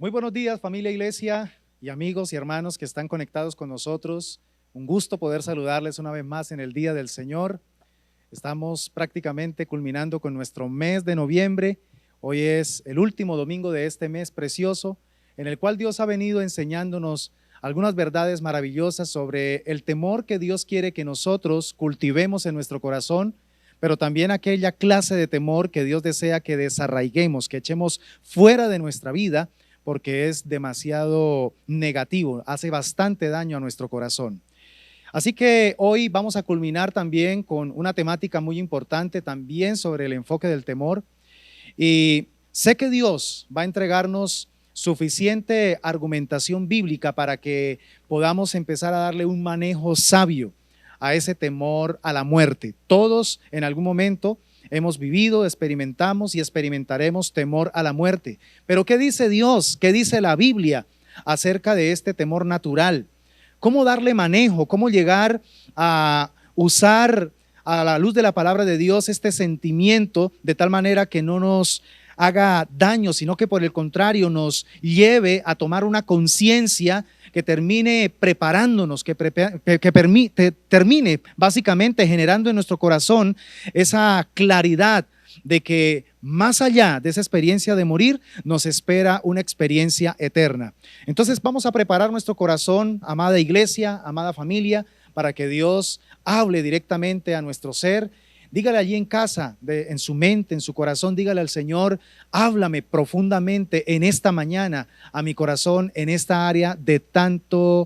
Muy buenos días, familia Iglesia y amigos y hermanos que están conectados con nosotros. Un gusto poder saludarles una vez más en el Día del Señor. Estamos prácticamente culminando con nuestro mes de noviembre. Hoy es el último domingo de este mes precioso, en el cual Dios ha venido enseñándonos algunas verdades maravillosas sobre el temor que Dios quiere que nosotros cultivemos en nuestro corazón, pero también aquella clase de temor que Dios desea que desarraiguemos, que echemos fuera de nuestra vida, porque es demasiado negativo, hace bastante daño a nuestro corazón. Así que hoy vamos a culminar también con una temática muy importante también sobre el enfoque del temor. Y sé que Dios va a entregarnos suficiente argumentación bíblica para que podamos empezar a darle un manejo sabio a ese temor a la muerte. Todos en algún momento hemos vivido, experimentamos y experimentaremos temor a la muerte. Pero ¿qué dice Dios? ¿Qué dice la Biblia acerca de este temor natural? ¿Cómo darle manejo? ¿Cómo llegar a usar a la luz de la palabra de Dios este sentimiento de tal manera que no nos haga daño, sino que por el contrario nos lleve a tomar una conciencia que termine preparándonos, que termine básicamente generando en nuestro corazón esa claridad de que más allá de esa experiencia de morir, nos espera una experiencia eterna? Entonces vamos a preparar nuestro corazón, amada iglesia, amada familia, para que Dios hable directamente a nuestro ser. Dígale allí en casa, en su mente, en su corazón, dígale al Señor: háblame profundamente en esta mañana a mi corazón, en esta área de tanta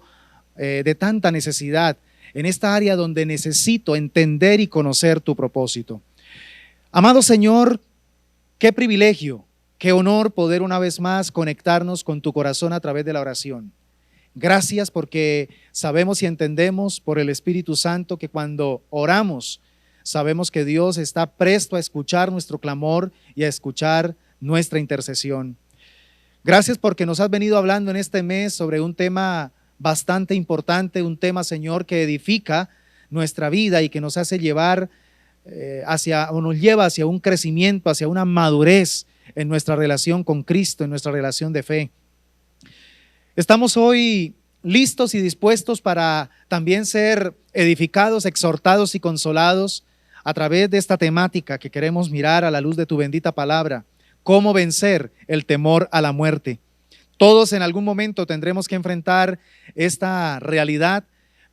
necesidad, en esta área donde necesito entender y conocer tu propósito. Amado Señor, qué privilegio, qué honor poder una vez más conectarnos con tu corazón a través de la oración. Gracias porque sabemos y entendemos por el Espíritu Santo que cuando oramos, sabemos que Dios está presto a escuchar nuestro clamor y a escuchar nuestra intercesión. Gracias porque nos has venido hablando en este mes sobre un tema bastante importante, un tema, Señor, que edifica nuestra vida y que nos hace llevar nos lleva hacia un crecimiento, hacia una madurez en nuestra relación con Cristo, en nuestra relación de fe. Estamos hoy listos y dispuestos para también ser edificados, exhortados y consolados a través de esta temática que queremos mirar a la luz de tu bendita palabra: cómo vencer el temor a la muerte. Todos en algún momento tendremos que enfrentar esta realidad,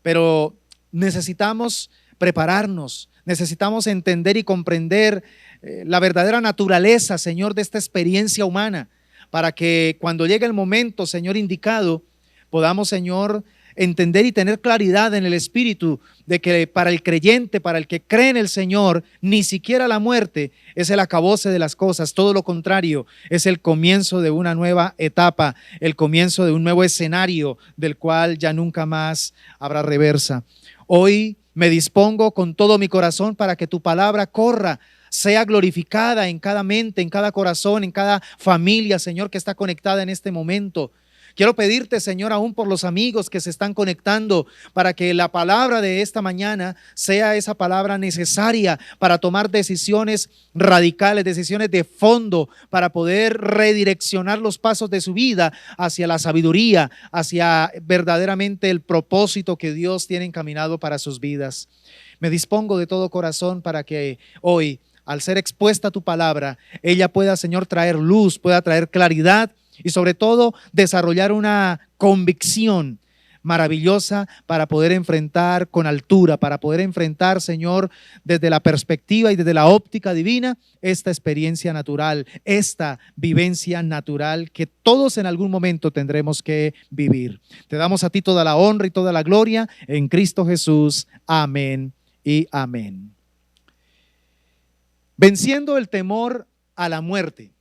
pero necesitamos prepararnos, necesitamos entender y comprender la verdadera naturaleza, Señor, de esta experiencia humana, para que cuando llegue el momento, Señor, indicado, podamos, Señor, entender y tener claridad en el Espíritu de que para el creyente, para el que cree en el Señor, ni siquiera la muerte es el acabose de las cosas. Todo lo contrario, es el comienzo de una nueva etapa, el comienzo de un nuevo escenario del cual ya nunca más habrá reversa. Hoy me dispongo con todo mi corazón para que tu palabra corra, sea glorificada en cada mente, en cada corazón, en cada familia, Señor, que está conectada en este momento. Quiero pedirte, Señor, aún por los amigos que se están conectando, para que la palabra de esta mañana sea esa palabra necesaria para tomar decisiones radicales, decisiones de fondo, para poder redireccionar los pasos de su vida hacia la sabiduría, hacia verdaderamente el propósito que Dios tiene encaminado para sus vidas. Me dispongo de todo corazón para que hoy, al ser expuesta a tu palabra, ella pueda, Señor, traer luz, pueda traer claridad y sobre todo desarrollar una convicción maravillosa para poder enfrentar con altura, para poder enfrentar, Señor, desde la perspectiva y desde la óptica divina, esta experiencia natural, esta vivencia natural que todos en algún momento tendremos que vivir. Te damos a ti toda la honra y toda la gloria en Cristo Jesús. Amén y amén. Venciendo el temor a la muerte.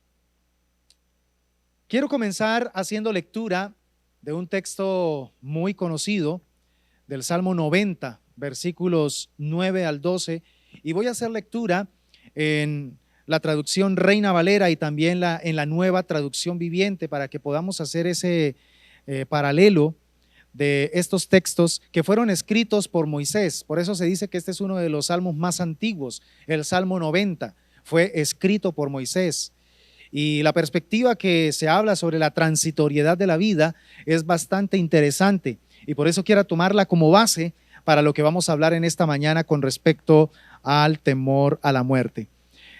Quiero comenzar haciendo lectura de un texto muy conocido del Salmo 90, versículos 9 al 12, y voy a hacer lectura en la traducción Reina Valera y también en la nueva traducción viviente para que podamos hacer ese paralelo de estos textos que fueron escritos por Moisés. Por eso se dice que este es uno de los salmos más antiguos. El Salmo 90 fue escrito por Moisés. Y la perspectiva que se habla sobre la transitoriedad de la vida es bastante interesante y por eso quiero tomarla como base para lo que vamos a hablar en esta mañana con respecto al temor a la muerte.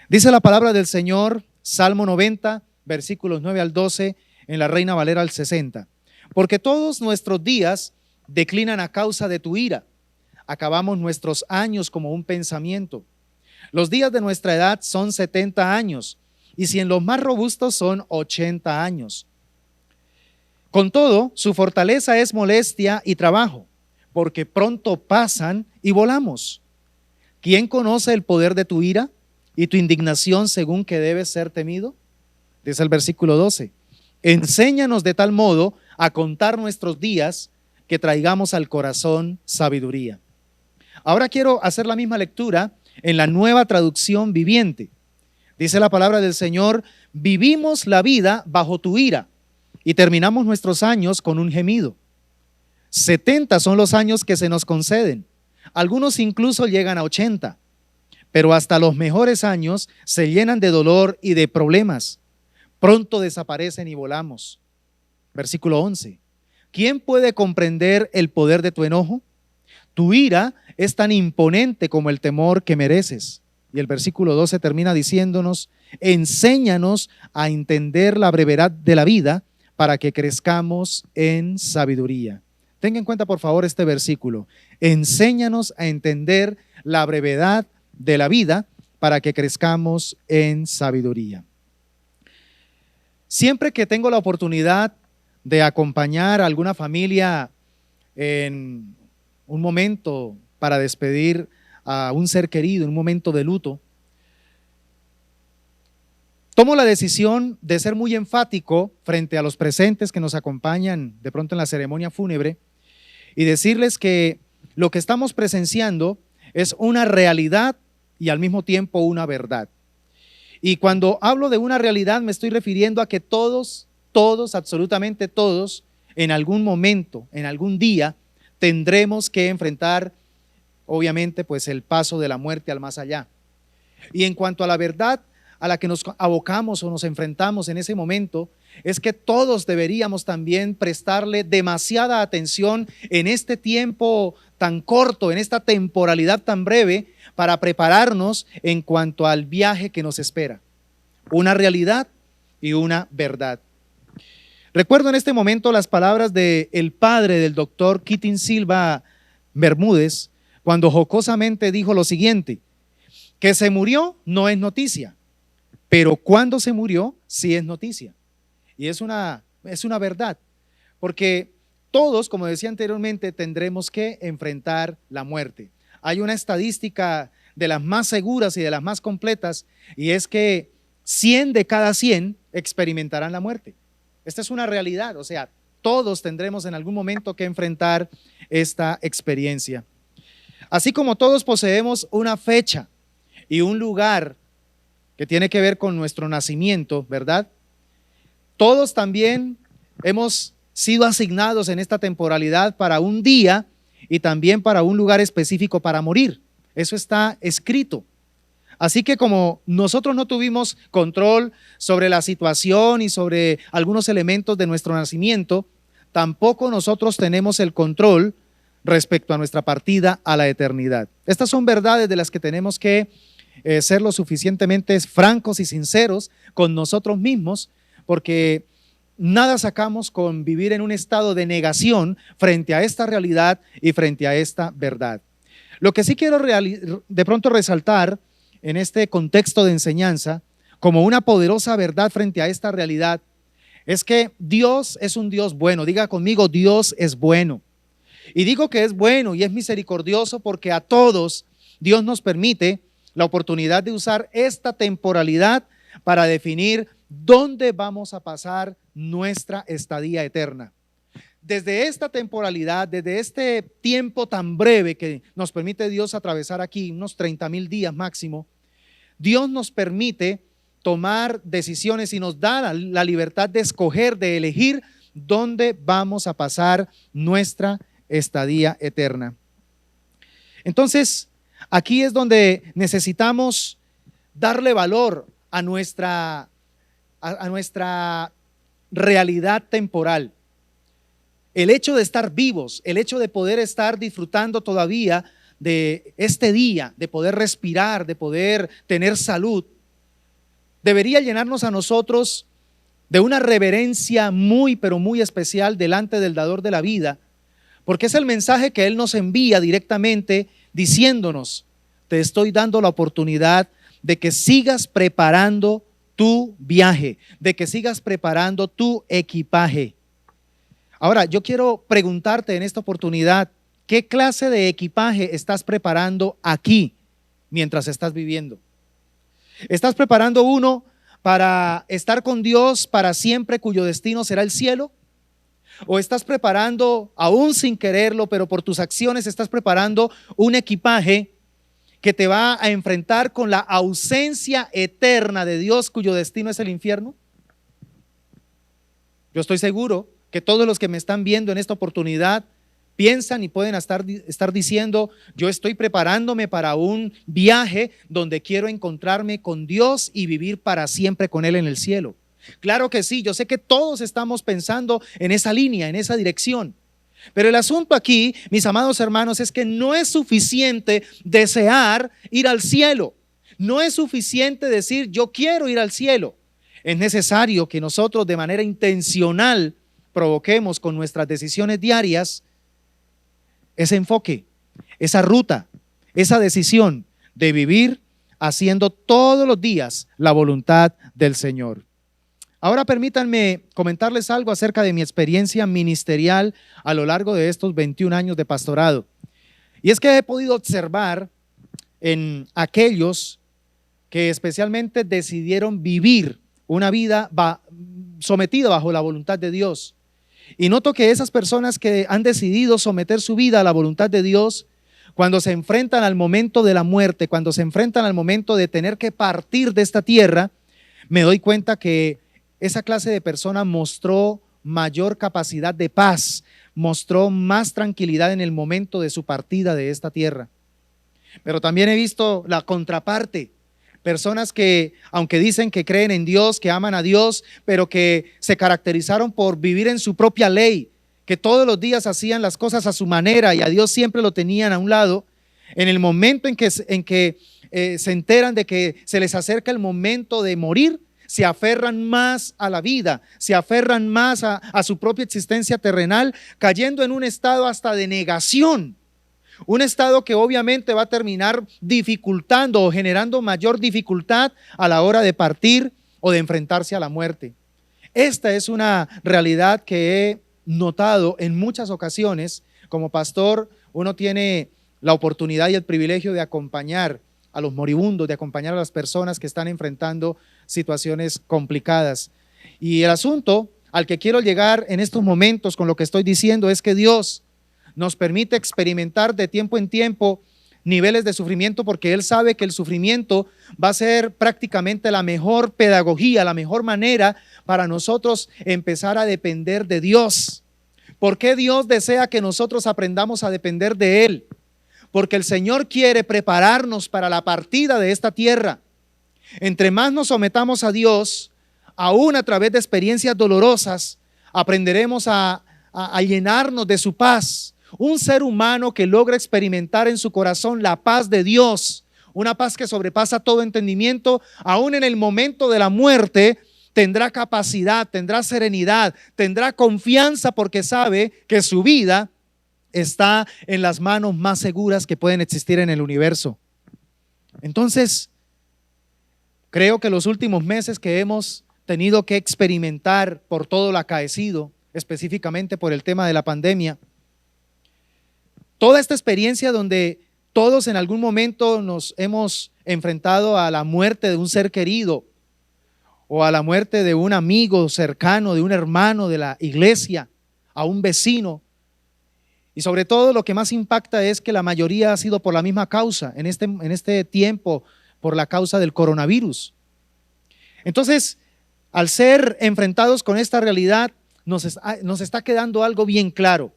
Dice la palabra del Señor, Salmo 90, versículos 9 al 12, en la Reina Valera al 60. Porque todos nuestros días declinan a causa de tu ira. Acabamos nuestros años como un pensamiento. Los días de nuestra edad son 70 años, y si en los más robustos son 80 años. Con todo, su fortaleza es molestia y trabajo, porque pronto pasan y volamos. ¿Quién conoce el poder de tu ira y tu indignación según que debes ser temido? Dice el versículo 12. Enséñanos de tal modo a contar nuestros días que traigamos al corazón sabiduría. Ahora quiero hacer la misma lectura en la Nueva Traducción Viviente. Dice la palabra del Señor, vivimos la vida bajo tu ira y terminamos nuestros años con un gemido. 70 son los años que se nos conceden. Algunos incluso llegan a 80, pero hasta los mejores años se llenan de dolor y de problemas. Pronto desaparecen y volamos. Versículo 11. ¿Quién puede comprender el poder de tu enojo? Tu ira es tan imponente como el temor que mereces. Y el versículo 12 termina diciéndonos, enséñanos a entender la brevedad de la vida para que crezcamos en sabiduría. Tenga en cuenta por favor este versículo, enséñanos a entender la brevedad de la vida para que crezcamos en sabiduría. Siempre que tengo la oportunidad de acompañar a alguna familia en un momento para despedir a un ser querido, en un momento de luto, tomo la decisión de ser muy enfático frente a los presentes que nos acompañan de pronto en la ceremonia fúnebre y decirles que lo que estamos presenciando es una realidad y al mismo tiempo una verdad. Y cuando hablo de una realidad me estoy refiriendo a que todos, absolutamente todos, en algún momento, en algún día, tendremos que enfrentar, obviamente, pues el paso de la muerte al más allá. Y en cuanto a la verdad a la que nos abocamos o nos enfrentamos en ese momento, es que todos deberíamos también prestarle demasiada atención en este tiempo tan corto, en esta temporalidad tan breve, para prepararnos en cuanto al viaje que nos espera. Una realidad y una verdad. Recuerdo en este momento las palabras del padre del doctor Keating Silva Bermúdez, cuando jocosamente dijo lo siguiente, que se murió no es noticia, pero cuando se murió sí es noticia. Y es una verdad, porque todos, como decía anteriormente, tendremos que enfrentar la muerte. Hay una estadística de las más seguras y de las más completas, y es que 100 de cada 100 experimentarán la muerte. Esta es una realidad, o sea, todos tendremos en algún momento que enfrentar esta experiencia. Así como todos poseemos una fecha y un lugar que tiene que ver con nuestro nacimiento, ¿verdad? Todos también hemos sido asignados en esta temporalidad para un día y también para un lugar específico para morir. Eso está escrito. Así que como nosotros no tuvimos control sobre la situación y sobre algunos elementos de nuestro nacimiento, tampoco nosotros tenemos el control respecto a nuestra partida a la eternidad. Estas son verdades de las que tenemos que ser lo suficientemente francos y sinceros con nosotros mismos, porque nada sacamos con vivir en un estado de negación frente a esta realidad y frente a esta verdad. Lo que sí quiero de pronto resaltar en este contexto de enseñanza, como una poderosa verdad frente a esta realidad, es que Dios es un Dios bueno. Diga conmigo, Dios es bueno. Y digo que es bueno y es misericordioso porque a todos Dios nos permite la oportunidad de usar esta temporalidad para definir dónde vamos a pasar nuestra estadía eterna. Desde esta temporalidad, desde este tiempo tan breve que nos permite Dios atravesar aquí, unos 30,000 días máximo, Dios nos permite tomar decisiones y nos da la libertad de escoger, de elegir dónde vamos a pasar nuestra estadía eterna. Entonces, aquí es donde necesitamos darle valor a nuestra a nuestra realidad temporal. El hecho de estar vivos, el hecho de poder estar disfrutando todavía de este día, de poder respirar, de poder tener salud, debería llenarnos a nosotros de una reverencia muy, pero muy especial delante del dador de la vida, porque es el mensaje que Él nos envía directamente diciéndonos: te estoy dando la oportunidad de que sigas preparando tu viaje, de que sigas preparando tu equipaje. Ahora, yo quiero preguntarte en esta oportunidad, ¿qué clase de equipaje estás preparando aquí mientras estás viviendo? ¿Estás preparando uno para estar con Dios para siempre, cuyo destino será el cielo? ¿O estás preparando, aún sin quererlo, pero por tus acciones estás preparando un equipaje que te va a enfrentar con la ausencia eterna de Dios, cuyo destino es el infierno? Yo estoy seguro que todos los que me están viendo en esta oportunidad piensan y pueden estar diciendo: yo estoy preparándome para un viaje donde quiero encontrarme con Dios y vivir para siempre con Él en el cielo. Claro que sí, yo sé que todos estamos pensando en esa línea, en esa dirección. Pero el asunto aquí, mis amados hermanos, es que no es suficiente desear ir al cielo. No es suficiente decir: yo quiero ir al cielo. Es necesario que nosotros de manera intencional provoquemos con nuestras decisiones diarias ese enfoque, esa ruta, esa decisión de vivir haciendo todos los días la voluntad del Señor. Ahora permítanme comentarles algo acerca de mi experiencia ministerial a lo largo de estos 21 años de pastorado. Y es que he podido observar en aquellos que especialmente decidieron vivir una vida sometida bajo la voluntad de Dios. Y noto que esas personas que han decidido someter su vida a la voluntad de Dios, cuando se enfrentan al momento de la muerte, cuando se enfrentan al momento de tener que partir de esta tierra, me doy cuenta que esa clase de persona mostró mayor capacidad de paz, mostró más tranquilidad en el momento de su partida de esta tierra. Pero también he visto la contraparte. Personas que, aunque dicen que creen en Dios, que aman a Dios, pero que se caracterizaron por vivir en su propia ley, que todos los días hacían las cosas a su manera y a Dios siempre lo tenían a un lado. En el momento en que se enteran de que se les acerca el momento de morir, se aferran más a la vida, se aferran más a su propia existencia terrenal, cayendo en un estado hasta de negación. Un estado que obviamente va a terminar dificultando o generando mayor dificultad a la hora de partir o de enfrentarse a la muerte. Esta es una realidad que he notado en muchas ocasiones. Como pastor, uno tiene la oportunidad y el privilegio de acompañar a los moribundos, de acompañar a las personas que están enfrentando situaciones complicadas. Y el asunto al que quiero llegar en estos momentos con lo que estoy diciendo es que Dios nos permite experimentar de tiempo en tiempo niveles de sufrimiento, porque Él sabe que el sufrimiento va a ser prácticamente la mejor pedagogía, la mejor manera para nosotros empezar a depender de Dios. ¿Por qué Dios desea que nosotros aprendamos a depender de Él? Porque el Señor quiere prepararnos para la partida de esta tierra. Entre más nos sometamos a Dios, aún a través de experiencias dolorosas, aprenderemos a llenarnos de su paz. Un ser humano que logra experimentar en su corazón la paz de Dios, una paz que sobrepasa todo entendimiento, aún en el momento de la muerte, tendrá capacidad, tendrá serenidad, tendrá confianza, porque sabe que su vida está en las manos más seguras que pueden existir en el universo. Entonces, creo que los últimos meses que hemos tenido que experimentar por todo lo acaecido, específicamente por el tema de la pandemia, toda esta experiencia donde todos en algún momento nos hemos enfrentado a la muerte de un ser querido o a la muerte de un amigo cercano, de un hermano de la iglesia, a un vecino. Y sobre todo lo que más impacta es que la mayoría ha sido por la misma causa, en este tiempo, por la causa del coronavirus. Entonces, al ser enfrentados con esta realidad, nos está quedando algo bien claro.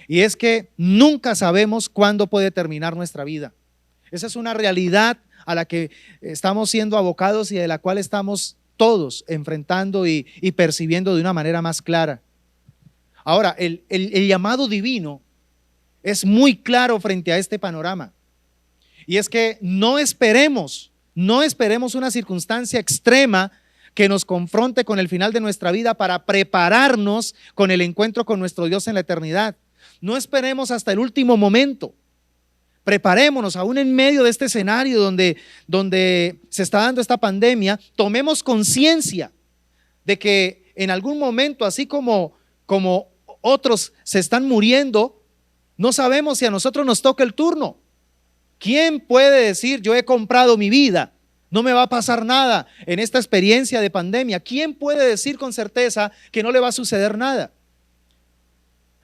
Y es que nunca sabemos cuándo puede terminar nuestra vida. Esa es una realidad a la que estamos siendo abocados y de la cual estamos todos enfrentando y percibiendo de una manera más clara. Ahora, el llamado divino es muy claro frente a este panorama. Y es que no esperemos una circunstancia extrema que nos confronte con el final de nuestra vida para prepararnos con el encuentro con nuestro Dios en la eternidad. No esperemos hasta el último momento. Preparémonos aún en medio de este escenario donde se está dando esta pandemia. Tomemos conciencia de que en algún momento, así como otros se están muriendo, no sabemos si a nosotros nos toca el turno. ¿Quién puede decir, yo he comprado mi vida, no me va a pasar nada en esta experiencia de pandemia? ¿Quién puede decir con certeza que no le va a suceder nada?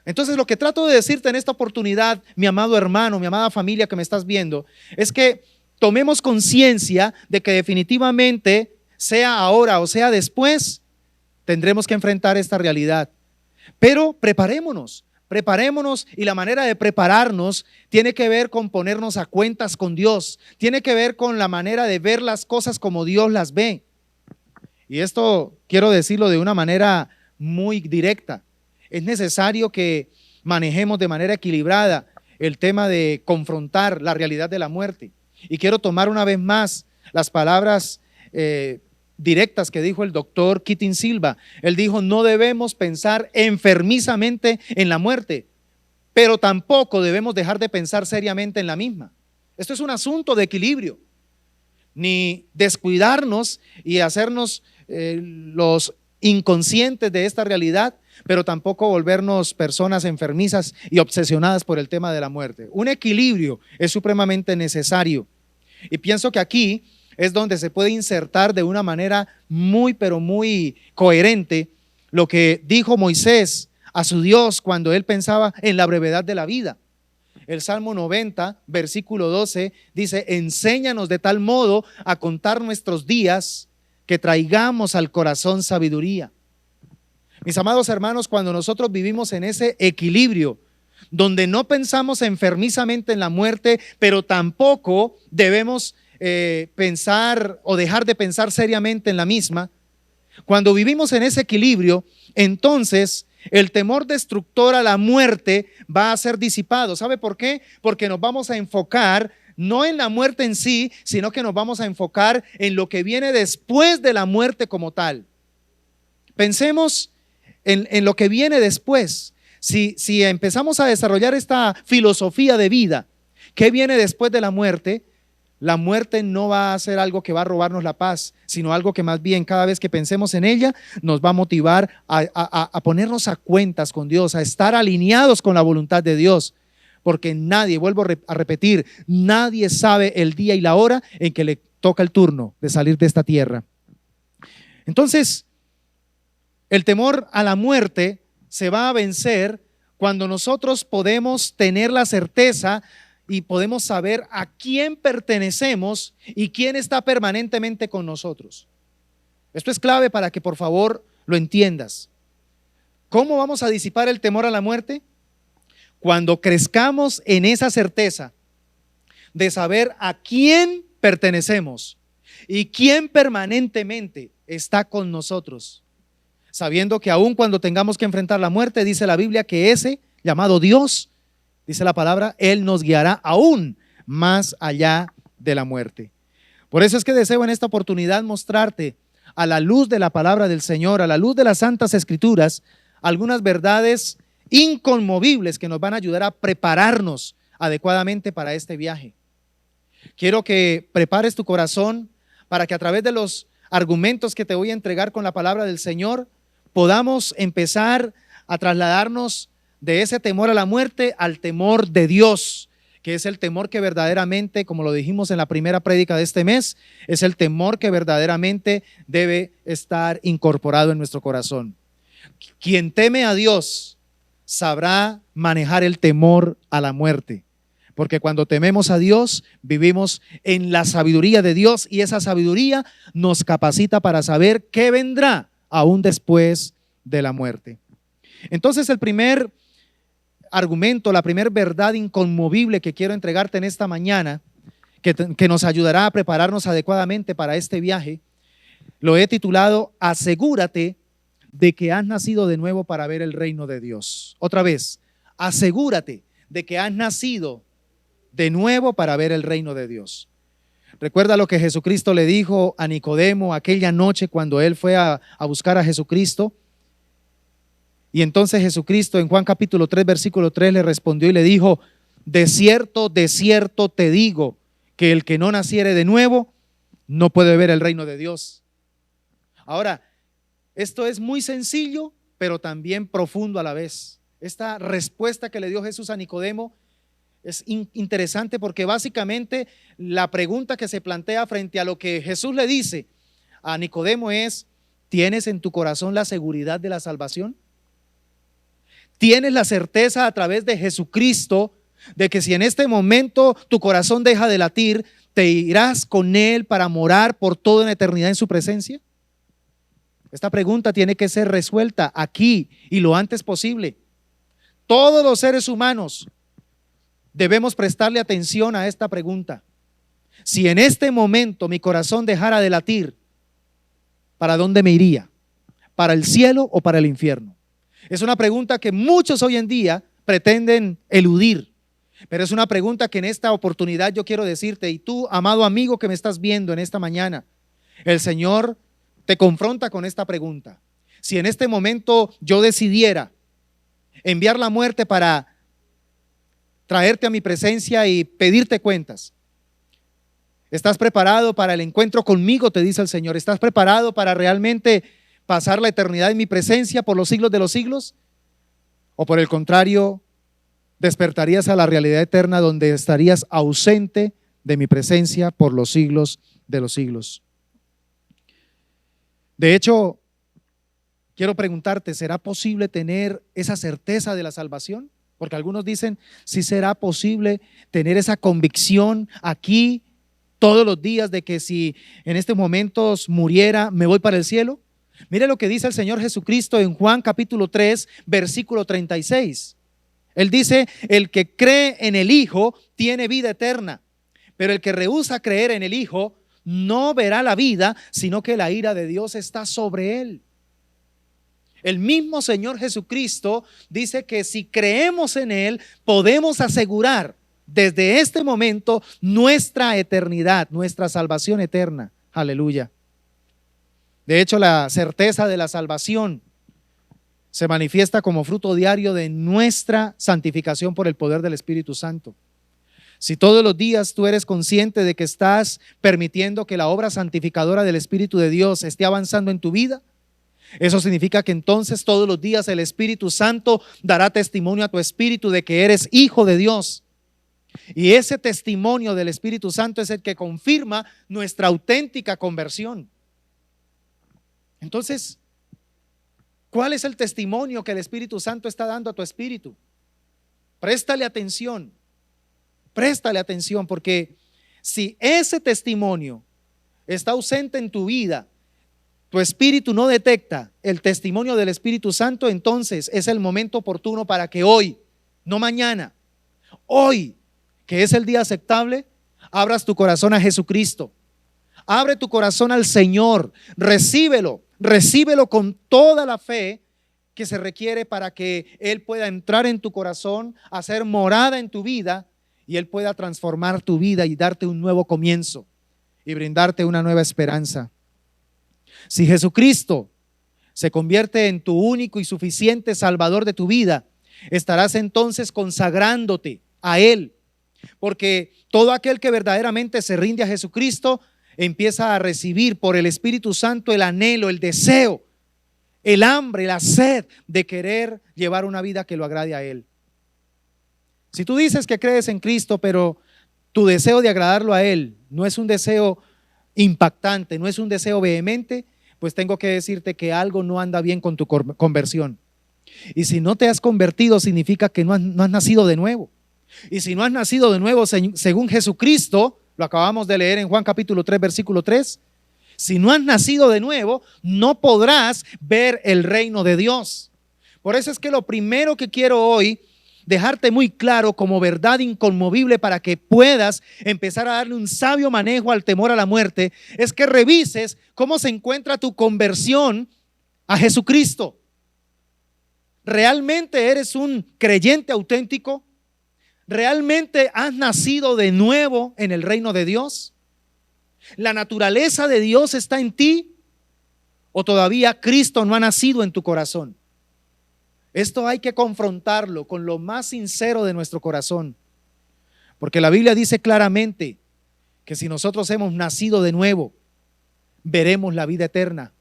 Entonces, lo que trato de decirte en esta oportunidad, mi amado hermano, mi amada familia que me estás viendo, es que tomemos conciencia de que definitivamente, sea ahora o sea después, tendremos que enfrentar esta realidad. Pero preparémonos, y la manera de prepararnos tiene que ver con ponernos a cuentas con Dios, tiene que ver con la manera de ver las cosas como Dios las ve. Y esto quiero decirlo de una manera muy directa. Es necesario que manejemos de manera equilibrada el tema de confrontar la realidad de la muerte. Y quiero tomar una vez más las palabras directas que dijo el doctor Keating Silva. Él dijo: no debemos pensar enfermizamente en la muerte, pero tampoco debemos dejar de pensar seriamente en la misma. Esto es un asunto de equilibrio. Ni descuidarnos y hacernos los inconscientes de esta realidad, pero tampoco volvernos personas enfermizas y obsesionadas por el tema de la muerte. Un equilibrio es supremamente necesario. Y pienso que aquí es donde se puede insertar de una manera muy, pero muy coherente lo que dijo Moisés a su Dios cuando él pensaba en la brevedad de la vida. El Salmo 90, versículo 12, dice: enséñanos de tal modo a contar nuestros días que traigamos al corazón sabiduría. Mis amados hermanos, cuando nosotros vivimos en ese equilibrio, donde no pensamos enfermizamente en la muerte, pero tampoco debemos pensar o dejar de pensar seriamente en la misma, cuando vivimos en ese equilibrio, entonces el temor destructor a la muerte va a ser disipado. ¿Sabe por qué? Porque nos vamos a enfocar no en la muerte en sí, sino que nos vamos a enfocar en lo que viene después de la muerte como tal. Pensemos en lo que viene después. Si empezamos a desarrollar esta filosofía de vida, ¿qué viene después de la muerte? La muerte no va a ser algo que va a robarnos la paz, sino algo que más bien cada vez que pensemos en ella nos va a motivar a ponernos a cuentas con Dios, a estar alineados con la voluntad de Dios. Porque nadie, vuelvo a repetir, nadie sabe el día y la hora en que le toca el turno de salir de esta tierra. Entonces, el temor a la muerte se va a vencer cuando nosotros podemos tener la certeza y podemos saber a quién pertenecemos y quién está permanentemente con nosotros. Esto es clave para que por favor lo entiendas. ¿Cómo vamos a disipar el temor a la muerte? Cuando crezcamos en esa certeza de saber a quién pertenecemos y quién permanentemente está con nosotros. Sabiendo que aun cuando tengamos que enfrentar la muerte, dice la Biblia que ese llamado Dios, dice la palabra, Él nos guiará aún más allá de la muerte. Por eso es que deseo en esta oportunidad mostrarte a la luz de la palabra del Señor, a la luz de las Santas Escrituras, algunas verdades inconmovibles que nos van a ayudar a prepararnos adecuadamente para este viaje. Quiero que prepares tu corazón para que a través de los argumentos que te voy a entregar con la palabra del Señor, podamos empezar a trasladarnos de ese temor a la muerte al temor de Dios, que es el temor que verdaderamente, como lo dijimos en la primera prédica de este mes, es el temor que verdaderamente debe estar incorporado en nuestro corazón. Quien teme a Dios sabrá manejar el temor a la muerte, porque cuando tememos a Dios, vivimos en la sabiduría de Dios y esa sabiduría nos capacita para saber qué vendrá aún después de la muerte. Entonces, el primer argumento, la primera verdad inconmovible que quiero entregarte en esta mañana, que nos ayudará a prepararnos adecuadamente para este viaje, Lo he titulado Asegúrate de que has nacido de nuevo para ver el reino de Dios. Otra vez, asegúrate de que has nacido de nuevo para ver el reino de Dios. Recuerda lo que Jesucristo le dijo a Nicodemo aquella noche cuando él fue a buscar a Jesucristo. Y entonces Jesucristo en Juan capítulo 3, versículo 3 le respondió y le dijo: de cierto te digo, que el que no naciere de nuevo no puede ver el reino de Dios. Ahora, esto es muy sencillo, pero también profundo a la vez. Esta respuesta que le dio Jesús a Nicodemo es interesante porque básicamente la pregunta que se plantea frente a lo que Jesús le dice a Nicodemo es: ¿tienes en tu corazón la seguridad de la salvación? ¿Tienes la certeza a través de Jesucristo de que si en este momento tu corazón deja de latir, te irás con Él para morar por toda una eternidad en su presencia? Esta pregunta tiene que ser resuelta aquí y lo antes posible. Todos los seres humanos debemos prestarle atención a esta pregunta. Si en este momento mi corazón dejara de latir, ¿para dónde me iría? ¿Para el cielo o para el infierno? Es una pregunta que muchos hoy en día pretenden eludir, pero es una pregunta que en esta oportunidad yo quiero decirte, y tú, amado amigo que me estás viendo en esta mañana, el Señor te confronta con esta pregunta. Si en este momento yo decidiera enviar la muerte para traerte a mi presencia y pedirte cuentas, ¿estás preparado para el encuentro conmigo? Te dice el Señor. ¿Estás preparado para realmente pasar la eternidad en mi presencia por los siglos de los siglos? ¿O por el contrario, despertarías a la realidad eterna donde estarías ausente de mi presencia por los siglos de los siglos? De hecho, quiero preguntarte, ¿será posible tener esa certeza de la salvación? Porque algunos dicen, ¿sí será posible tener esa convicción aquí todos los días de que si en estos momentos muriera, me voy para el cielo? Mire lo que dice el Señor Jesucristo en Juan capítulo 3, versículo 36. Él dice: el que cree en el Hijo tiene vida eterna, pero el que rehúsa creer en el Hijo no verá la vida, sino que la ira de Dios está sobre él. El mismo Señor Jesucristo dice que si creemos en Él, podemos asegurar desde este momento nuestra eternidad, nuestra salvación eterna. Aleluya. De hecho, la certeza de la salvación se manifiesta como fruto diario de nuestra santificación por el poder del Espíritu Santo. Si todos los días tú eres consciente de que estás permitiendo que la obra santificadora del Espíritu de Dios esté avanzando en tu vida, eso significa que entonces todos los días el Espíritu Santo dará testimonio a tu espíritu de que eres hijo de Dios. Y ese testimonio del Espíritu Santo es el que confirma nuestra auténtica conversión. Entonces, ¿cuál es el testimonio que el Espíritu Santo está dando a tu espíritu? Préstale atención, porque si ese testimonio está ausente en tu vida, tu espíritu no detecta el testimonio del Espíritu Santo, entonces es el momento oportuno para que hoy, no mañana, hoy, que es el día aceptable, abras tu corazón a Jesucristo. Abre tu corazón al Señor, recíbelo con toda la fe que se requiere para que Él pueda entrar en tu corazón, hacer morada en tu vida y Él pueda transformar tu vida y darte un nuevo comienzo y brindarte una nueva esperanza. Si Jesucristo se convierte en tu único y suficiente Salvador de tu vida, estarás entonces consagrándote a Él, porque todo aquel que verdaderamente se rinde a Jesucristo empieza a recibir por el Espíritu Santo el anhelo, el deseo, el hambre, la sed de querer llevar una vida que lo agrade a Él. Si tú dices que crees en Cristo, pero tu deseo de agradarlo a Él no es un deseo impactante, no es un deseo vehemente, pues tengo que decirte que algo no anda bien con tu conversión. Y si no te has convertido, significa que no has nacido de nuevo. Y si no has nacido de nuevo, según Jesucristo, lo acabamos de leer en Juan capítulo 3, versículo 3, si no has nacido de nuevo, no podrás ver el reino de Dios. Por eso es que lo primero que quiero hoy dejarte muy claro como verdad inconmovible para que puedas empezar a darle un sabio manejo al temor a la muerte, es que revises cómo se encuentra tu conversión a Jesucristo. ¿Realmente eres un creyente auténtico? ¿Realmente has nacido de nuevo en el reino de Dios? ¿La naturaleza de Dios está en ti? ¿O todavía Cristo no ha nacido en tu corazón? Esto hay que confrontarlo con lo más sincero de nuestro corazón, porque la Biblia dice claramente que si nosotros hemos nacido de nuevo, veremos la vida eterna,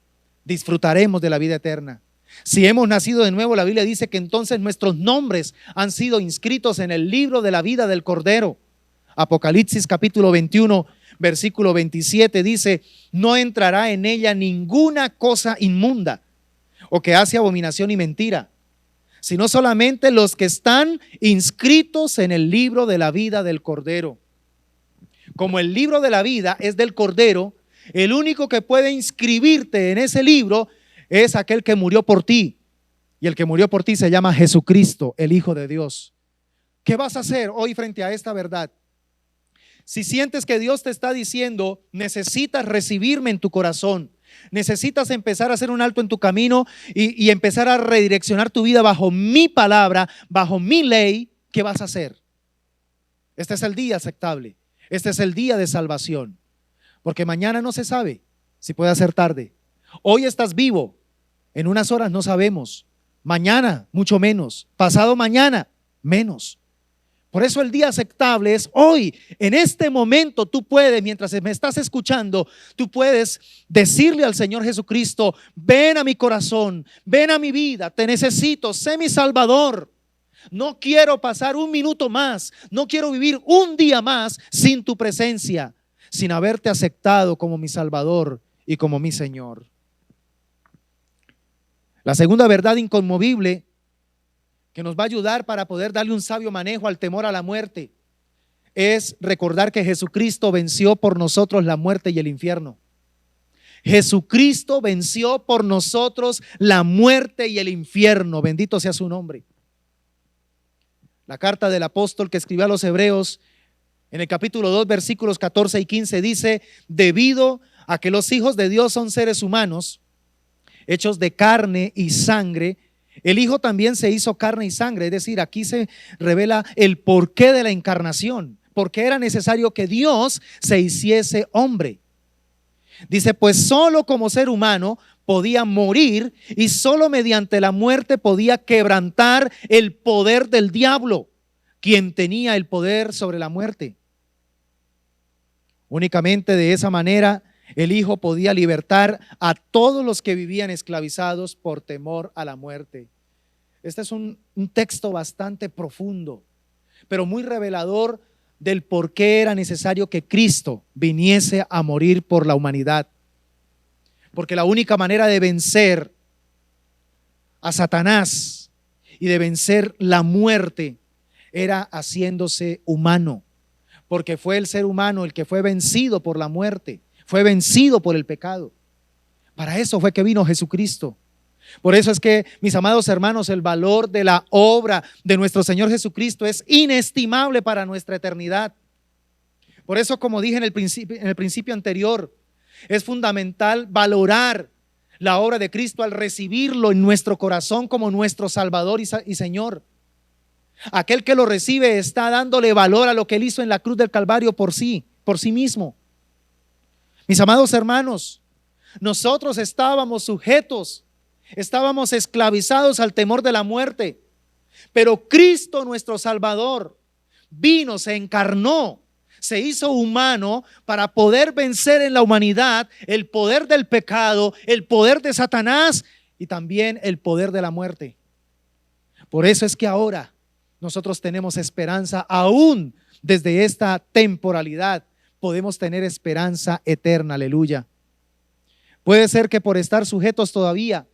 disfrutaremos de la vida eterna. Si hemos nacido de nuevo, la Biblia dice que entonces nuestros nombres han sido inscritos en el libro de la vida del Cordero. Apocalipsis capítulo 21, versículo 27 dice: no entrará en ella ninguna cosa inmunda o que hace abominación y mentira, sino solamente los que están inscritos en el libro de la vida del Cordero. Como el libro de la vida es del Cordero, el único que puede inscribirte en ese libro es aquel que murió por ti. Y el que murió por ti se llama Jesucristo, el Hijo de Dios. ¿Qué vas a hacer hoy frente a esta verdad? Si sientes que Dios te está diciendo, necesitas recibirme en tu corazón, necesitas empezar a hacer un alto en tu camino y empezar a redireccionar tu vida bajo mi palabra, bajo mi ley, ¿qué vas a hacer? Este es el día aceptable, este es el día de salvación, porque mañana no se sabe si puede ser tarde. Hoy estás vivo, en unas horas no sabemos, mañana mucho menos, pasado mañana menos. Por eso el día aceptable es hoy, en este momento. Tú puedes, mientras me estás escuchando, tú puedes decirle al Señor Jesucristo: ven a mi corazón, ven a mi vida, te necesito, sé mi Salvador. No quiero pasar un minuto más, no quiero vivir un día más sin tu presencia, sin haberte aceptado como mi Salvador y como mi Señor. La segunda verdad inconmovible que nos va a ayudar para poder darle un sabio manejo al temor a la muerte es recordar que Jesucristo venció por nosotros la muerte y el infierno. Jesucristo venció por nosotros la muerte y el infierno. Bendito sea su nombre. La carta del apóstol que escribió a los Hebreos en el capítulo 2, versículos 14 y 15 dice: debido a que los hijos de Dios son seres humanos, hechos de carne y sangre, el Hijo también se hizo carne y sangre. Es decir, aquí se revela el porqué de la encarnación, porque era necesario que Dios se hiciese hombre. Dice: pues solo como ser humano podía morir, y solo mediante la muerte podía quebrantar el poder del diablo, quien tenía el poder sobre la muerte. Únicamente de esa manera el Hijo podía libertar a todos los que vivían esclavizados por temor a la muerte. Este es un texto bastante profundo, pero muy revelador del por qué era necesario que Cristo viniese a morir por la humanidad. Porque la única manera de vencer a Satanás y de vencer la muerte era haciéndose humano, porque fue el ser humano el que fue vencido por la muerte, fue vencido por el pecado. Para eso fue que vino Jesucristo. Por eso es que, mis amados hermanos, el valor de la obra de nuestro Señor Jesucristo es inestimable para nuestra eternidad. Por eso, como dije en el principio anterior, es fundamental valorar la obra de Cristo al recibirlo en nuestro corazón como nuestro Salvador y Señor. Aquel que lo recibe está dándole valor a lo que Él hizo en la cruz del Calvario por sí mismo. Mis amados hermanos, nosotros estábamos sujetos, estábamos esclavizados al temor de la muerte, pero Cristo, nuestro Salvador, vino, se encarnó, se hizo humano para poder vencer en la humanidad el poder del pecado, el poder de Satanás y también el poder de la muerte. Por eso es que ahora nosotros tenemos esperanza. Aún desde esta temporalidad podemos tener esperanza eterna. Aleluya. Puede ser que por estar sujetos todavía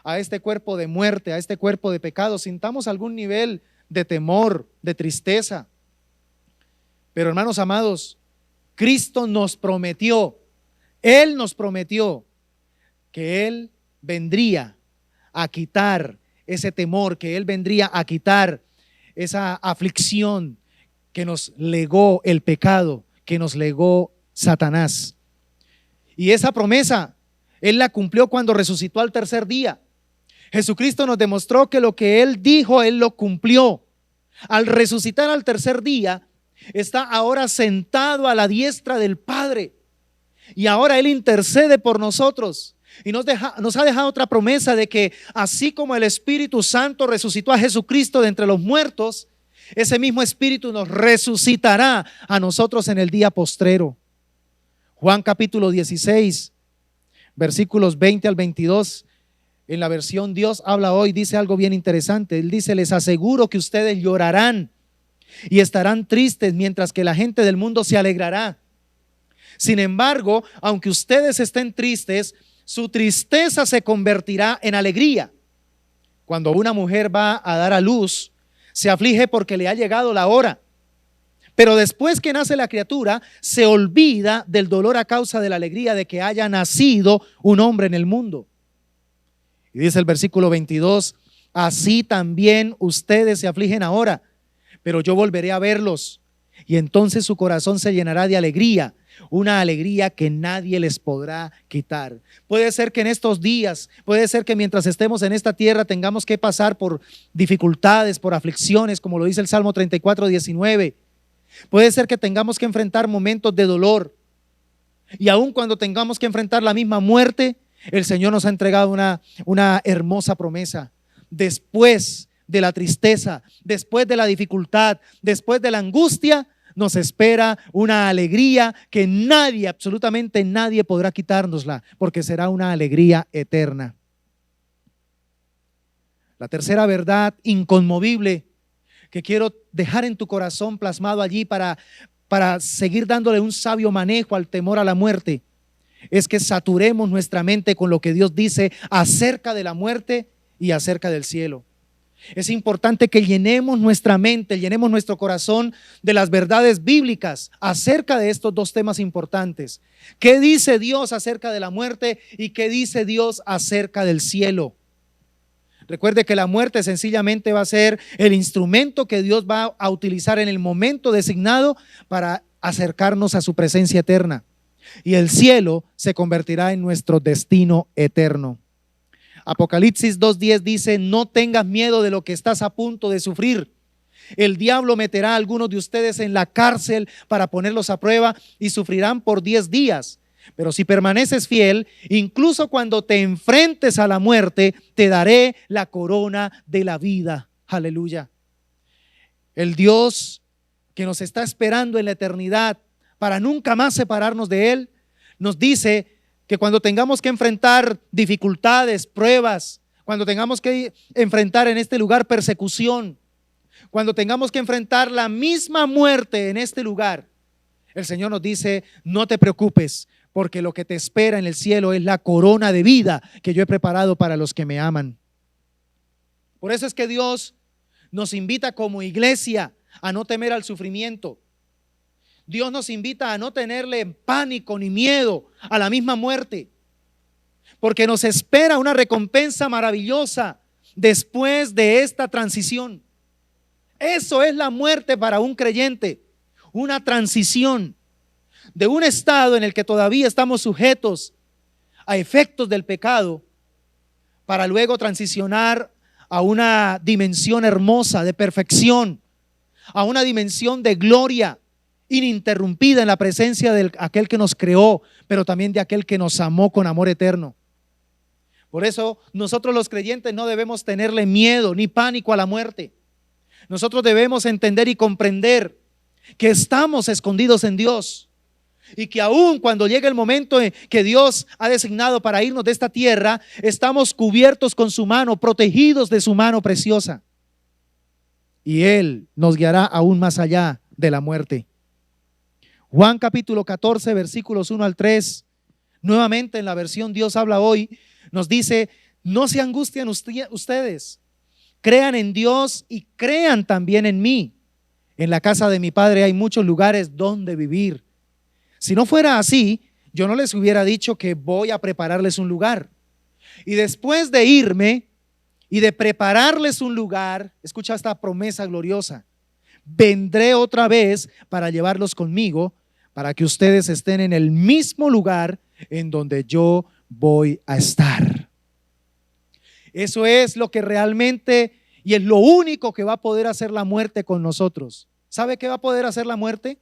a este cuerpo de muerte, a este cuerpo de pecado, sintamos algún nivel de temor, de tristeza. Pero hermanos amados, Cristo nos prometió, Él nos prometió que Él vendría a quitar ese temor, que Él vendría a quitar esa aflicción que nos legó el pecado, que nos legó Satanás. Y esa promesa Él la cumplió cuando resucitó al tercer día. Jesucristo nos demostró que lo que Él dijo, Él lo cumplió. Al resucitar al tercer día, está ahora sentado a la diestra del Padre. Y ahora Él intercede por nosotros. Y nos ha dejado otra promesa de que así como el Espíritu Santo resucitó a Jesucristo de entre los muertos, ese mismo Espíritu nos resucitará a nosotros en el día postrero. Juan capítulo 16, versículos 20 al 22. En la versión Dios habla hoy, dice algo bien interesante. Él dice: les aseguro que ustedes llorarán y estarán tristes, mientras que la gente del mundo se alegrará. Sin embargo, aunque ustedes estén tristes, su tristeza se convertirá en alegría. Cuando una mujer va a dar a luz, se aflige porque le ha llegado la hora. Pero después que nace la criatura, se olvida del dolor a causa de la alegría de que haya nacido un hombre en el mundo. Y dice el versículo 22, así también ustedes se afligen ahora, pero yo volveré a verlos y entonces su corazón se llenará de alegría, una alegría que nadie les podrá quitar. Puede ser que en estos días, puede ser que mientras estemos en esta tierra tengamos que pasar por dificultades, por aflicciones, como lo dice el Salmo 34, 19. Puede ser que tengamos que enfrentar momentos de dolor, y aun cuando tengamos que enfrentar la misma muerte, el Señor nos ha entregado una hermosa promesa. Después de la tristeza, después de la dificultad, después de la angustia, nos espera una alegría que nadie, absolutamente nadie podrá quitárnosla, porque será una alegría eterna. La tercera verdad inconmovible que quiero dejar en tu corazón plasmado allí para seguir dándole un sabio manejo al temor a la muerte, es que saturemos nuestra mente con lo que Dios dice acerca de la muerte y acerca del cielo. Es importante que llenemos nuestra mente, llenemos nuestro corazón de las verdades bíblicas acerca de estos dos temas importantes. ¿Qué dice Dios acerca de la muerte y qué dice Dios acerca del cielo? Recuerde que la muerte sencillamente va a ser el instrumento que Dios va a utilizar en el momento designado para acercarnos a su presencia eterna. Y el cielo se convertirá en nuestro destino eterno. Apocalipsis 2:10 dice: no tengas miedo de lo que estás a punto de sufrir. El diablo meterá a algunos de ustedes en la cárcel para ponerlos a prueba y sufrirán por 10 días. Pero si permaneces fiel, incluso cuando te enfrentes a la muerte, te daré la corona de la vida. Aleluya. El Dios que nos está esperando en la eternidad para nunca más separarnos de Él, nos dice que cuando tengamos que enfrentar dificultades, pruebas, cuando tengamos que enfrentar en este lugar persecución, cuando tengamos que enfrentar la misma muerte en este lugar, el Señor nos dice: no te preocupes, porque lo que te espera en el cielo es la corona de vida que yo he preparado para los que me aman. Por eso es que Dios nos invita como iglesia a no temer al sufrimiento. Dios nos invita a no tenerle pánico ni miedo a la misma muerte, porque nos espera una recompensa maravillosa después de esta transición. Eso es la muerte para un creyente, una transición de un estado en el que todavía estamos sujetos a efectos del pecado, para luego transicionar a una dimensión hermosa de perfección, a una dimensión de gloria ininterrumpida en la presencia de aquel que nos creó, pero también de aquel que nos amó con amor eterno. Por eso nosotros los creyentes no debemos tenerle miedo ni pánico a la muerte. Nosotros debemos entender y comprender que estamos escondidos en Dios y que aun cuando llegue el momento en que Dios ha designado para irnos de esta tierra, estamos cubiertos con su mano, protegidos de su mano preciosa, y Él nos guiará aún más allá de la muerte. Juan capítulo 14 versículos 1 al 3, nuevamente en la versión Dios habla hoy, nos dice: no se angustien ustedes, crean en Dios y crean también en mí. En la casa de mi Padre hay muchos lugares donde vivir. Si no fuera así, yo no les hubiera dicho que voy a prepararles un lugar. Y después de irme y de prepararles un lugar. Escucha esta promesa gloriosa: vendré otra vez para llevarlos conmigo, para que ustedes estén en el mismo lugar en donde yo voy a estar. Eso es lo que realmente, y es lo único que va a poder hacer la muerte con nosotros. ¿Sabe qué va a poder hacer la muerte?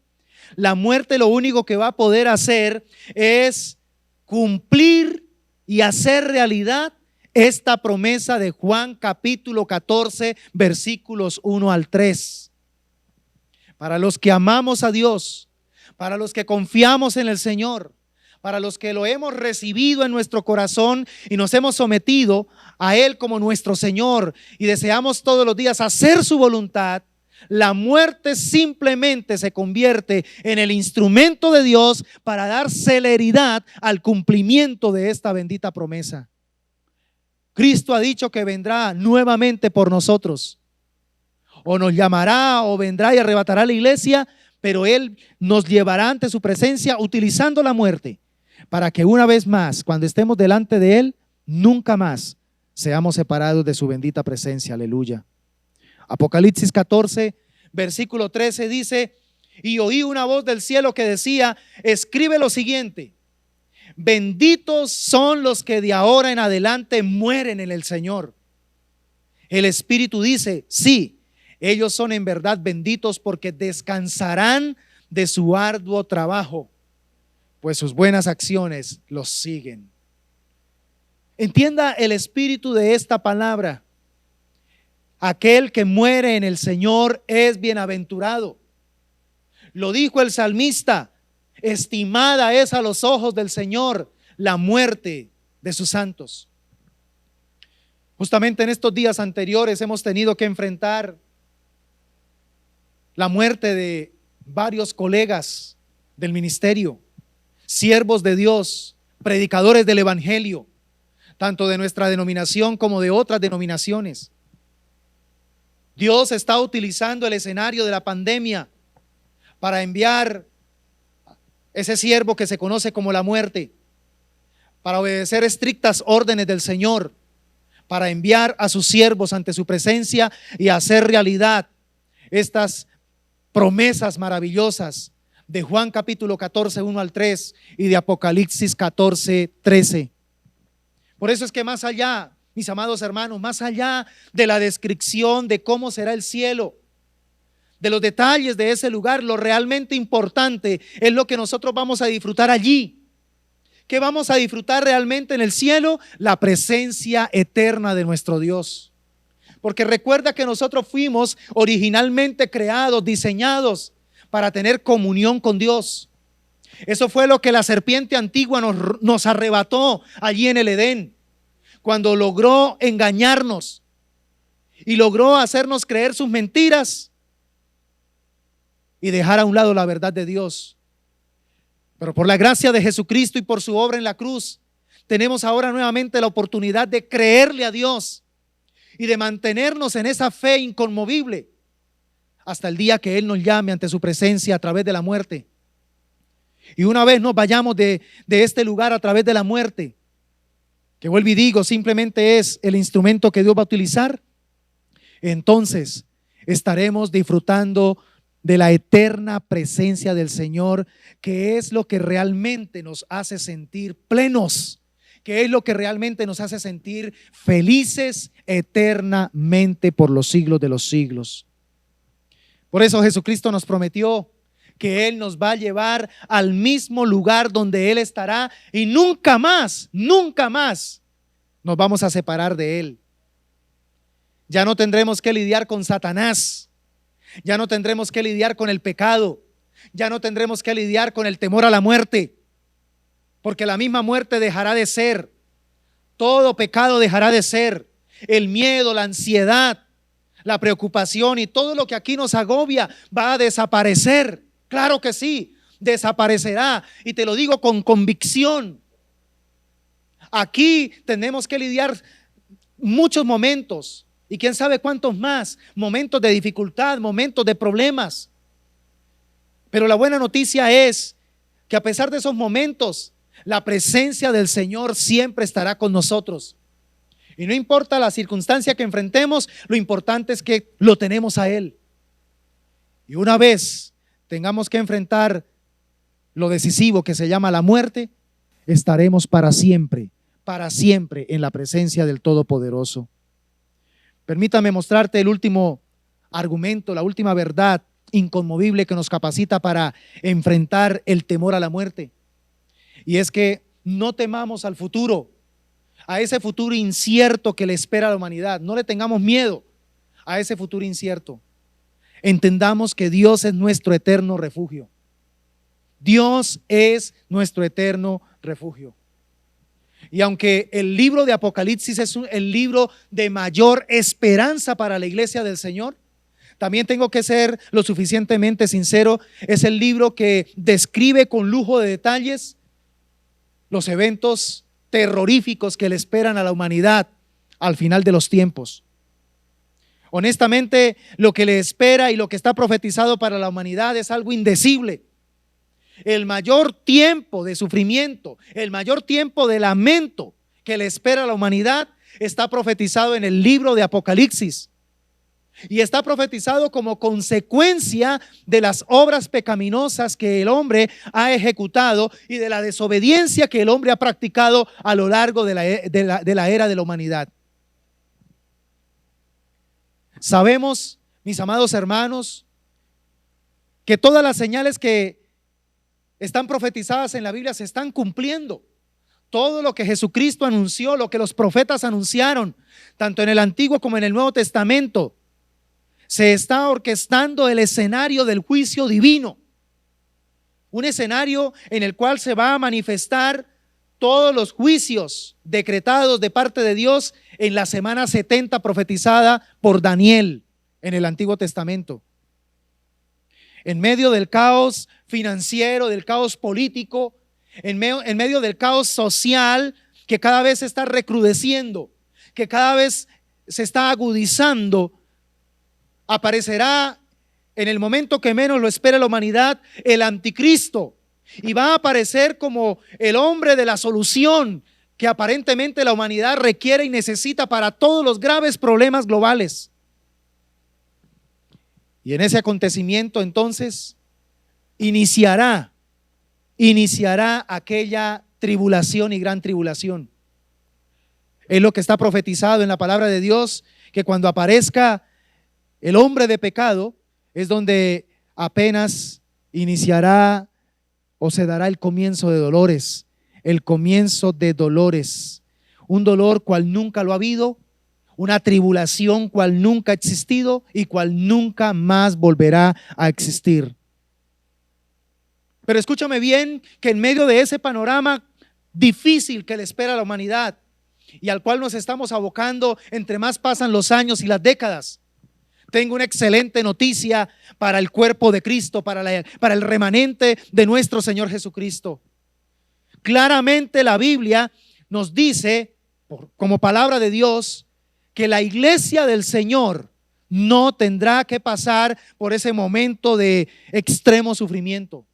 La muerte lo único que va a poder hacer es cumplir y hacer realidad esta promesa de Juan capítulo 14, versículos 1 al 3. Para los que amamos a Dios, para los que confiamos en el Señor, para los que lo hemos recibido en nuestro corazón y nos hemos sometido a Él como nuestro Señor y deseamos todos los días hacer su voluntad, la muerte simplemente se convierte en el instrumento de Dios para dar celeridad al cumplimiento de esta bendita promesa. Cristo ha dicho que vendrá nuevamente por nosotros. O nos llamará o vendrá y arrebatará la iglesia, pero Él nos llevará ante su presencia utilizando la muerte para que una vez más, cuando estemos delante de Él, nunca más seamos separados de su bendita presencia. Aleluya. Apocalipsis 14, versículo 13 dice: y oí una voz del cielo que decía: escribe lo siguiente: benditos son los que de ahora en adelante mueren en el Señor. El Espíritu dice: sí, ellos son en verdad benditos, porque descansarán de su arduo trabajo, pues sus buenas acciones los siguen. Entienda el espíritu de esta palabra. Aquel que muere en el Señor es bienaventurado. Lo dijo el salmista: estimada es a los ojos del Señor la muerte de sus santos. Justamente en estos días anteriores hemos tenido que enfrentar la muerte de varios colegas del ministerio, siervos de Dios, predicadores del evangelio, tanto de nuestra denominación como de otras denominaciones. Dios está utilizando el escenario de la pandemia para enviar ese siervo que se conoce como la muerte, para obedecer estrictas órdenes del Señor, para enviar a sus siervos ante su presencia y hacer realidad estas promesas maravillosas de Juan capítulo 14, 1 al 3 y de Apocalipsis 14, 13. Por eso es que más allá, mis amados hermanos, más allá de la descripción de cómo será el cielo, de los detalles de ese lugar, lo realmente importante es lo que nosotros vamos a disfrutar allí. ¿Qué vamos a disfrutar realmente en el cielo? La presencia eterna de nuestro Dios. Porque recuerda que nosotros fuimos originalmente creados, diseñados para tener comunión con Dios. Eso fue lo que la serpiente antigua nos arrebató allí en el Edén, cuando logró engañarnos y logró hacernos creer sus mentiras y dejar a un lado la verdad de Dios. Pero por la gracia de Jesucristo y por su obra en la cruz, tenemos ahora nuevamente la oportunidad de creerle a Dios y de mantenernos en esa fe inconmovible hasta el día que Él nos llame ante su presencia a través de la muerte. Y una vez nos vayamos de este lugar a través de la muerte, que vuelvo y digo, simplemente es el instrumento que Dios va a utilizar, entonces estaremos disfrutando de la eterna presencia del Señor, que es lo que realmente nos hace sentir plenos, que es lo que realmente nos hace sentir felices eternamente por los siglos de los siglos. Por eso Jesucristo nos prometió que Él nos va a llevar al mismo lugar donde Él estará y nunca más nos vamos a separar de Él. Ya no tendremos que lidiar con Satanás, ya no tendremos que lidiar con el pecado, ya no tendremos que lidiar con el temor a la muerte, porque la misma muerte dejará de ser, todo pecado dejará de ser, el miedo, la ansiedad, la preocupación y todo lo que aquí nos agobia va a desaparecer. Claro que sí, desaparecerá, y te lo digo con convicción. Aquí tenemos que lidiar muchos momentos, y quién sabe cuántos más, momentos de dificultad, momentos de problemas. Pero la buena noticia es que a pesar de esos momentos, la presencia del Señor siempre estará con nosotros. Y no importa la circunstancia que enfrentemos, lo importante es que lo tenemos a Él. Y una vez tengamos que enfrentar lo decisivo que se llama la muerte, estaremos para siempre en la presencia del Todopoderoso. Permítame mostrarte el último argumento, la última verdad inconmovible que nos capacita para enfrentar el temor a la muerte. Y es que no temamos al futuro, a ese futuro incierto que le espera a la humanidad. No le tengamos miedo a ese futuro incierto. Entendamos que Dios es nuestro eterno refugio. Dios es nuestro eterno refugio. Y aunque el libro de Apocalipsis es el libro de mayor esperanza para la iglesia del Señor, también tengo que ser lo suficientemente sincero, es el libro que describe con lujo de detalles los eventos terroríficos que le esperan a la humanidad al final de los tiempos. Honestamente, lo que le espera y lo que está profetizado para la humanidad es algo indecible. El mayor tiempo de sufrimiento, el mayor tiempo de lamento que le espera a la humanidad está profetizado en el libro de Apocalipsis. Y está profetizado como consecuencia de las obras pecaminosas que el hombre ha ejecutado y de la desobediencia que el hombre ha practicado a lo largo de la era de la humanidad. Sabemos, mis amados hermanos, que todas las señales que están profetizadas en la Biblia se están cumpliendo. Todo lo que Jesucristo anunció, lo que los profetas anunciaron, tanto en el Antiguo como en el Nuevo Testamento, se está orquestando el escenario del juicio divino. Un escenario en el cual se va a manifestar todos los juicios decretados de parte de Dios en la semana 70 profetizada por Daniel en el Antiguo Testamento. En medio del caos financiero, del caos político, en medio del caos social que cada vez se está recrudeciendo, que cada vez se está agudizando, aparecerá en el momento que menos lo espera la humanidad el anticristo, y va a aparecer como el hombre de la solución que aparentemente la humanidad requiere y necesita para todos los graves problemas globales. Y en ese acontecimiento entonces iniciará aquella tribulación y gran tribulación. Es lo que está profetizado en la palabra de Dios, que cuando aparezca el hombre de pecado es donde apenas iniciará o se dará el comienzo de dolores, un dolor cual nunca lo ha habido, una tribulación cual nunca ha existido y cual nunca más volverá a existir. Pero escúchame bien, que en medio de ese panorama difícil que le espera a la humanidad y al cual nos estamos abocando entre más pasan los años y las décadas, tengo una excelente noticia para el cuerpo de Cristo, para el remanente de nuestro Señor Jesucristo. Claramente la Biblia nos dice, como palabra de Dios, que la iglesia del Señor no tendrá que pasar por ese momento de extremo sufrimiento.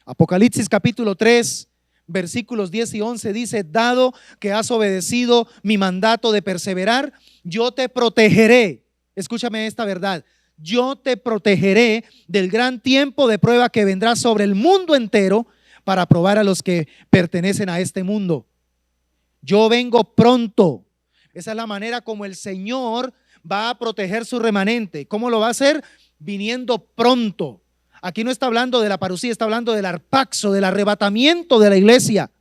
Apocalipsis capítulo 3, versículos 10 y 11 dice: dado que has obedecido mi mandato de perseverar, yo te protegeré. Escúchame esta verdad: yo te protegeré del gran tiempo de prueba que vendrá sobre el mundo entero para probar a los que pertenecen a este mundo. Yo vengo pronto. Esa es la manera como el Señor va a proteger su remanente. ¿Cómo lo va a hacer? Viniendo pronto. Aquí no está hablando de la parusía, está hablando del arpaxo, del arrebatamiento de la iglesia.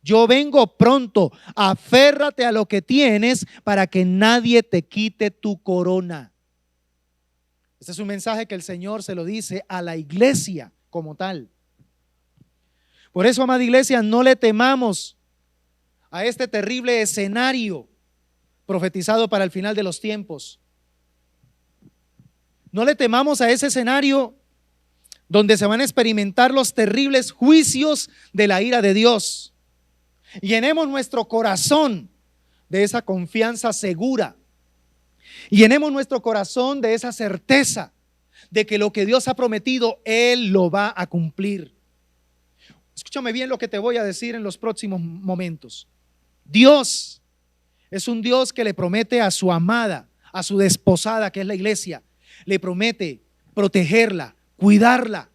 Yo vengo pronto, aférrate a lo que tienes para que nadie te quite tu corona. Este es un mensaje que el Señor se lo dice a la iglesia como tal. Por eso, amada iglesia, no le temamos a este terrible escenario profetizado para el final de los tiempos. No le temamos a ese escenario donde se van a experimentar los terribles juicios de la ira de Dios. Llenemos nuestro corazón de esa confianza segura. Llenemos nuestro corazón de esa certeza de que lo que Dios ha prometido, Él lo va a cumplir. Escúchame bien lo que te voy a decir en los próximos momentos. Dios es un Dios que le promete a su amada, a su desposada, que es la iglesia, le promete protegerla, cuidarla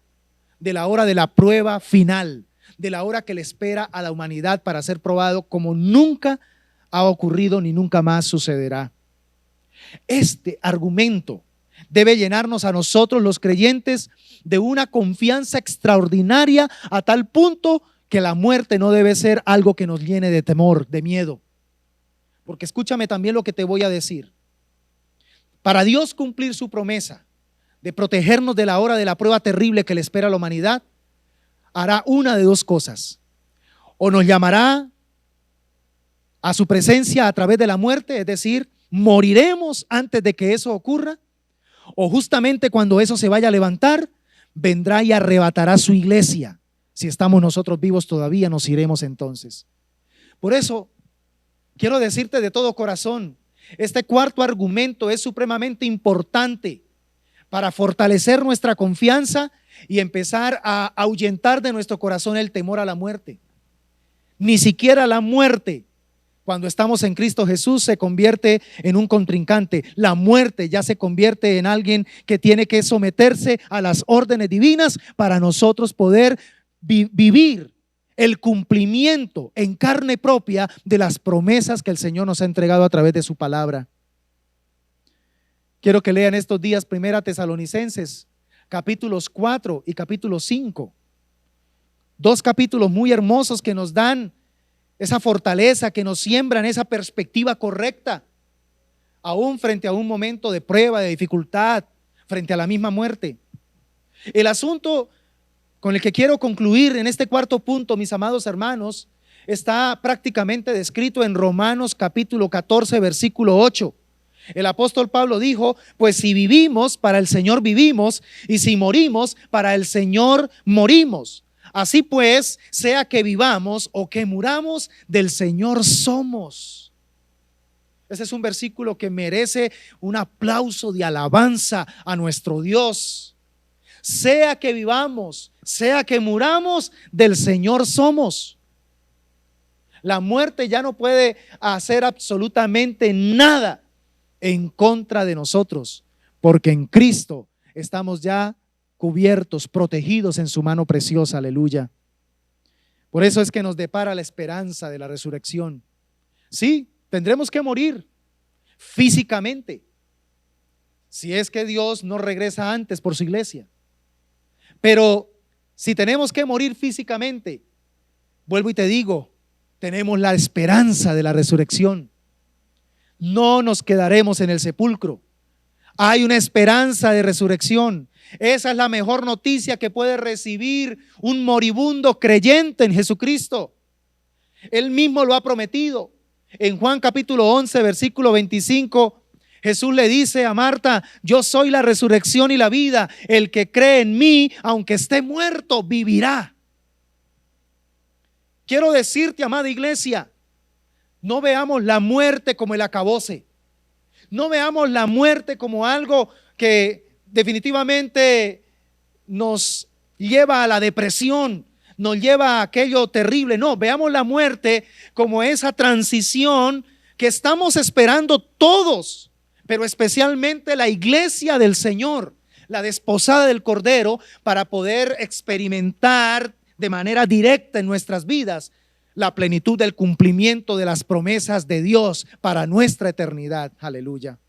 de la hora de la prueba final, de la hora que le espera a la humanidad para ser probado como nunca ha ocurrido ni nunca más sucederá. Este argumento debe llenarnos a nosotros los creyentes de una confianza extraordinaria, a tal punto que la muerte no debe ser algo que nos llene de temor, de miedo. Porque escúchame también lo que te voy a decir. Para Dios cumplir su promesa de protegernos de la hora de la prueba terrible que le espera a la humanidad, hará una de dos cosas: o nos llamará a su presencia a través de la muerte, es decir, moriremos antes de que eso ocurra, o justamente cuando eso se vaya a levantar, vendrá y arrebatará su iglesia. Si estamos nosotros vivos todavía, nos iremos entonces. Por eso, quiero decirte de todo corazón, este cuarto argumento es supremamente importante para fortalecer nuestra confianza y empezar a ahuyentar de nuestro corazón el temor a la muerte. Ni siquiera la muerte, cuando estamos en Cristo Jesús, se convierte en un contrincante. La muerte ya se convierte en alguien que tiene que someterse a las órdenes divinas para nosotros poder vivir el cumplimiento en carne propia de las promesas que el Señor nos ha entregado a través de su palabra. Quiero que lean estos días 1 Tesalonicenses, capítulos 4 y capítulo 5. Dos capítulos muy hermosos que nos dan esa fortaleza, que nos siembran esa perspectiva correcta, aún frente a un momento de prueba, de dificultad, frente a la misma muerte. El asunto con el que quiero concluir en este cuarto punto, mis amados hermanos, está prácticamente descrito en Romanos capítulo 14, versículo 8. El apóstol Pablo dijo: pues si vivimos, para el Señor vivimos, y si morimos, para el Señor morimos. Así pues, sea que vivamos o que muramos, del Señor somos. Ese es un versículo que merece un aplauso de alabanza a nuestro Dios. Sea que vivamos, sea que muramos, del Señor somos. La muerte ya no puede hacer absolutamente nada en contra de nosotros, porque en Cristo estamos ya cubiertos, protegidos en su mano preciosa. Aleluya. Por eso es que nos depara la esperanza de la resurrección. Sí, tendremos que morir físicamente, si es que Dios no regresa antes por su iglesia. Pero si tenemos que morir físicamente, vuelvo y te digo, tenemos la esperanza de la resurrección. No nos quedaremos en el sepulcro. Hay una esperanza de resurrección. Esa es la mejor noticia que puede recibir un moribundo creyente en Jesucristo. Él mismo lo ha prometido. En Juan capítulo 11, versículo 25, Jesús le dice a Marta: yo soy la resurrección y la vida. El que cree en mí, aunque esté muerto, vivirá. Quiero decirte, amada iglesia, no veamos la muerte como el acabose. No veamos la muerte como algo que definitivamente nos lleva a la depresión, nos lleva a aquello terrible. No, veamos la muerte como esa transición que estamos esperando todos, pero especialmente la iglesia del Señor, la desposada del Cordero, para poder experimentar de manera directa en nuestras vidas la plenitud del cumplimiento de las promesas de Dios para nuestra eternidad. Aleluya.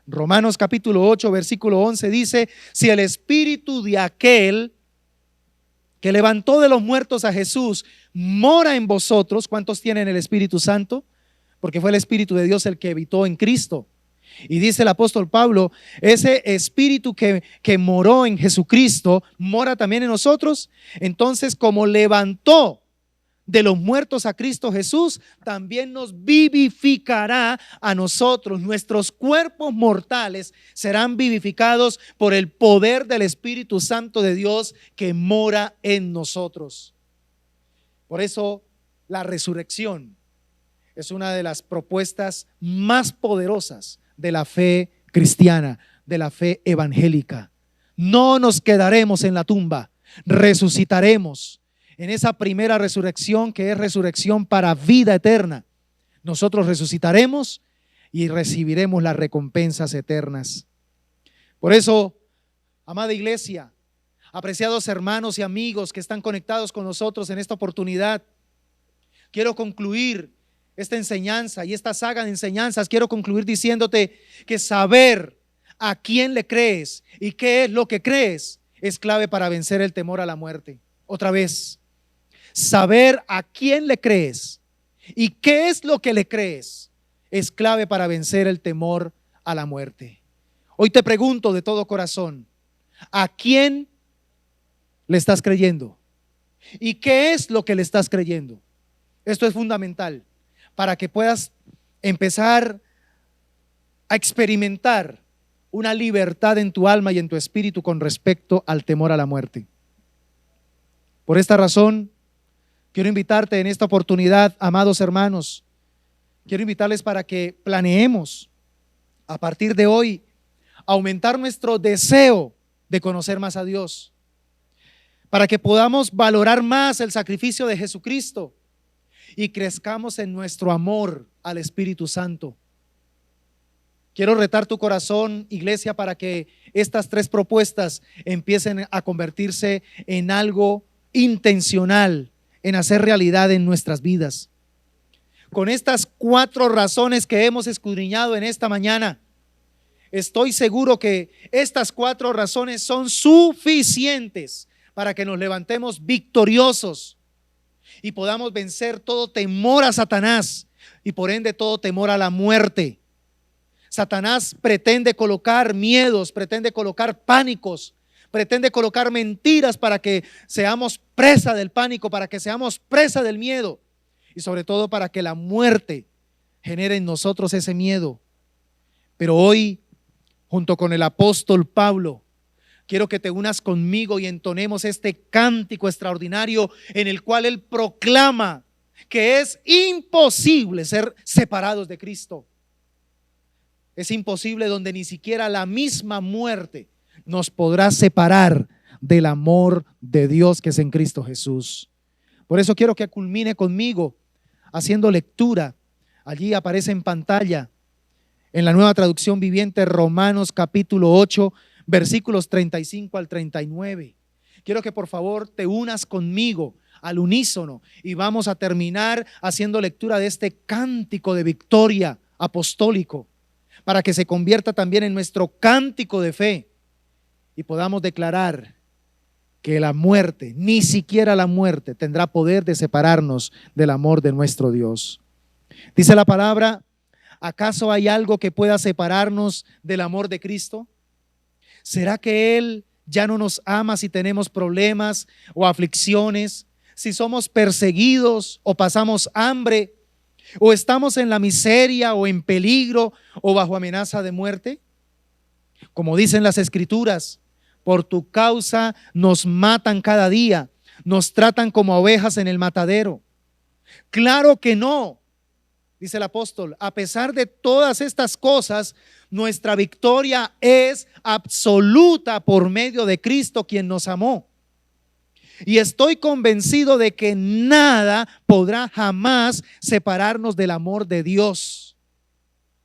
Romanos capítulo 8, versículo 11 dice: si el espíritu de aquel que levantó de los muertos a Jesús mora en vosotros. ¿Cuántos tienen el Espíritu Santo? Porque fue el Espíritu de Dios el que habitó en Cristo. Y dice el apóstol Pablo: ese espíritu que moró en Jesucristo mora también en nosotros. Entonces, como levantó de los muertos a Cristo Jesús, también nos vivificará a nosotros. Nuestros cuerpos mortales serán vivificados por el poder del Espíritu Santo de Dios que mora en nosotros. Por eso la resurrección es una de las propuestas más poderosas de la fe cristiana, de la fe evangélica. No nos quedaremos en la tumba, resucitaremos. en esa primera resurrección que es resurrección para vida eterna, nosotros resucitaremos y recibiremos las recompensas eternas. Por eso, amada iglesia, apreciados hermanos y amigos que están conectados con nosotros en esta oportunidad, quiero concluir esta enseñanza y esta saga de enseñanzas, quiero concluir diciéndote que saber a quién le crees y qué es lo que crees es clave para vencer el temor a la muerte. Otra vez, saber a quién le crees y qué es lo que le crees es clave para vencer el temor a la muerte. Hoy te pregunto de todo corazón, ¿a quién le estás creyendo? ¿Y qué es lo que le estás creyendo? Esto es fundamental para que puedas empezar a experimentar una libertad en tu alma y en tu espíritu con respecto al temor a la muerte. Por esta razón, quiero invitarte en esta oportunidad, amados hermanos, quiero invitarles para que planeemos a partir de hoy aumentar nuestro deseo de conocer más a Dios, para que podamos valorar más el sacrificio de Jesucristo y crezcamos en nuestro amor al Espíritu Santo. Quiero retar tu corazón, iglesia, para que estas 3 propuestas empiecen a convertirse en algo intencional, en hacer realidad en nuestras vidas. Con estas 4 razones que hemos escudriñado en esta mañana, estoy seguro que estas 4 razones son suficientes para que nos levantemos victoriosos y podamos vencer todo temor a Satanás y por ende todo temor a la muerte. Satanás pretende colocar miedos, pretende colocar pánicos, pretende colocar mentiras para que seamos presa del pánico, para que seamos presa del miedo y sobre todo para que la muerte genere en nosotros ese miedo. Pero hoy, junto con el apóstol Pablo, quiero que te unas conmigo y entonemos este cántico extraordinario en el cual él proclama que es imposible ser separados de Cristo. Es imposible donde ni siquiera la misma muerte nos podrá separar del amor de Dios que es en Cristo Jesús. Por eso quiero que culmine conmigo haciendo lectura. Allí aparece en pantalla, en la Nueva Traducción Viviente, Romanos capítulo 8, versículos 35 al 39. Quiero que por favor te unas conmigo al unísono y vamos a terminar haciendo lectura de este cántico de victoria apostólico, para que se convierta también en nuestro cántico de fe y podamos declarar que la muerte, ni siquiera la muerte, tendrá poder de separarnos del amor de nuestro Dios. Dice la palabra: ¿acaso hay algo que pueda separarnos del amor de Cristo? ¿Será que Él ya no nos ama si tenemos problemas o aflicciones, si somos perseguidos o pasamos hambre, o estamos en la miseria o en peligro o bajo amenaza de muerte? Como dicen las Escrituras, por tu causa nos matan cada día, nos tratan como ovejas en el matadero. Claro que no, dice el apóstol. A pesar de todas estas cosas, nuestra victoria es absoluta por medio de Cristo, quien nos amó. Y estoy convencido de que nada podrá jamás separarnos del amor de Dios.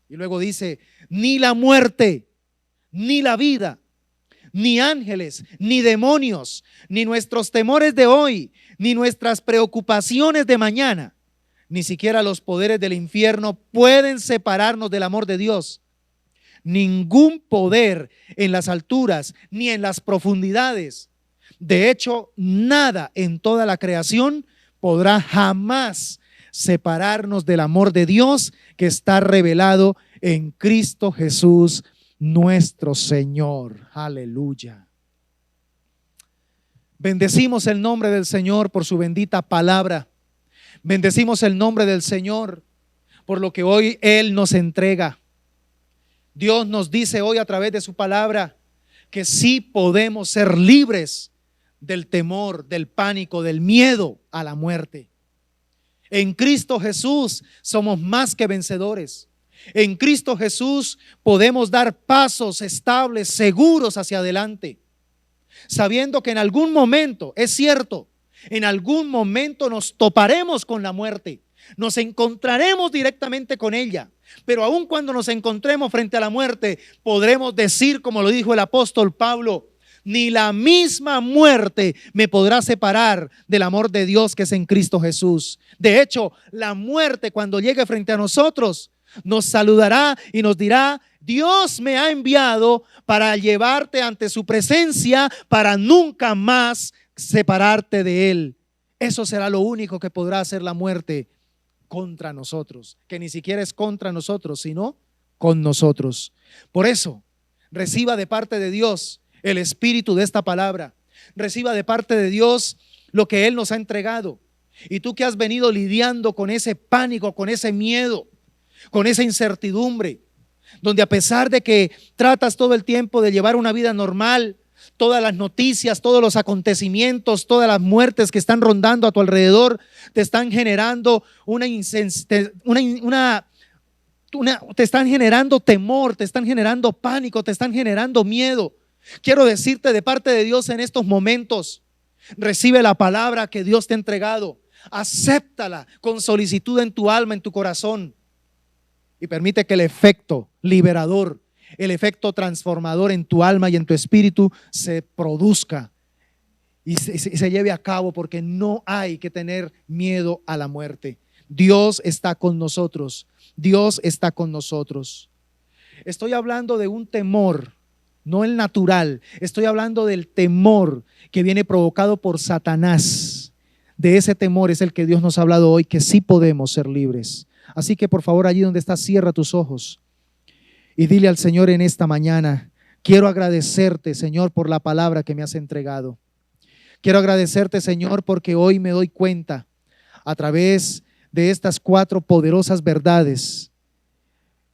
Y luego dice: ni la muerte, ni la vida, ni ángeles, ni demonios, ni nuestros temores de hoy, ni nuestras preocupaciones de mañana, ni siquiera los poderes del infierno pueden separarnos del amor de Dios. Ningún poder en las alturas ni en las profundidades. De hecho, nada en toda la creación podrá jamás separarnos del amor de Dios que está revelado en Cristo Jesús, nuestro Señor. Aleluya. Bendecimos el nombre del Señor por su bendita palabra. Bendecimos el nombre del Señor por lo que hoy Él nos entrega. Dios nos dice hoy a través de su palabra que sí podemos ser libres del temor, del pánico, del miedo a la muerte. En Cristo Jesús somos más que vencedores. En Cristo Jesús podemos dar pasos estables, seguros hacia adelante, sabiendo que en algún momento, es cierto, En algún momento nos toparemos con la muerte, nos encontraremos directamente con ella. Pero aun cuando nos encontremos frente a la muerte, podremos decir, como lo dijo el apóstol Pablo: ni la misma muerte me podrá separar del amor de Dios que es en Cristo Jesús. De hecho, la muerte, cuando llegue frente a nosotros, nos saludará y nos dirá: Dios me ha enviado para llevarte ante su presencia, para nunca más separarte de Él. Eso será lo único que podrá hacer la muerte contra nosotros, que ni siquiera es contra nosotros, sino con nosotros. Por eso, reciba de parte de Dios el espíritu de esta palabra. Reciba de parte de Dios lo que Él nos ha entregado. Y tú que has venido lidiando con ese pánico, con ese miedo, con esa incertidumbre, donde a pesar de que tratas todo el tiempo de llevar una vida normal, todas las noticias, todos los acontecimientos, todas las muertes que están rondando a tu alrededor te están generando te están generando temor, te están generando pánico, te están generando miedo. Quiero decirte de parte de Dios en estos momentos: recibe la palabra que Dios te ha entregado, acéptala con solicitud en tu alma, en tu corazón, y permite que el efecto liberador, el efecto transformador en tu alma y en tu espíritu se produzca y se lleve a cabo, porque no hay que tener miedo a la muerte. Dios está con nosotros, Dios está con nosotros. Estoy hablando de un temor, no el natural, estoy hablando del temor que viene provocado por Satanás. De ese temor es el que Dios nos ha hablado hoy, que sí podemos ser libres. Así que por favor, allí donde estás, cierra tus ojos y dile al Señor en esta mañana: quiero agradecerte, Señor, por la palabra que me has entregado. Quiero agradecerte, Señor, porque hoy me doy cuenta, a través de estas 4 poderosas verdades,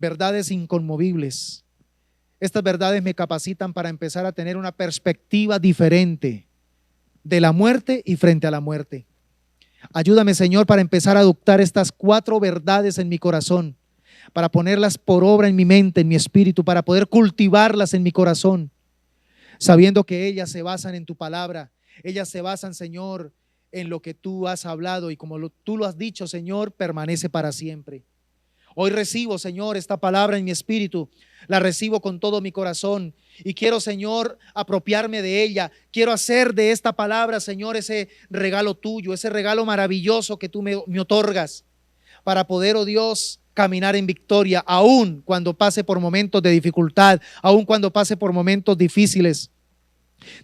verdades inconmovibles. Estas verdades me capacitan para empezar a tener una perspectiva diferente de la muerte y frente a la muerte. Ayúdame, Señor, para empezar a adoptar estas 4 verdades en mi corazón, para ponerlas por obra en mi mente, en mi espíritu, para poder cultivarlas en mi corazón, sabiendo que ellas se basan en tu palabra. Ellas se basan, Señor, en lo que tú has hablado, y como tú lo has dicho, Señor, permanece para siempre. Hoy recibo, Señor, esta palabra en mi espíritu, la recibo con todo mi corazón y quiero, Señor, apropiarme de ella. Quiero hacer de esta palabra, Señor, ese regalo tuyo, ese regalo maravilloso que tú me otorgas, para poder, oh Dios, caminar en victoria, aun cuando pase por momentos de dificultad, aun cuando pase por momentos difíciles.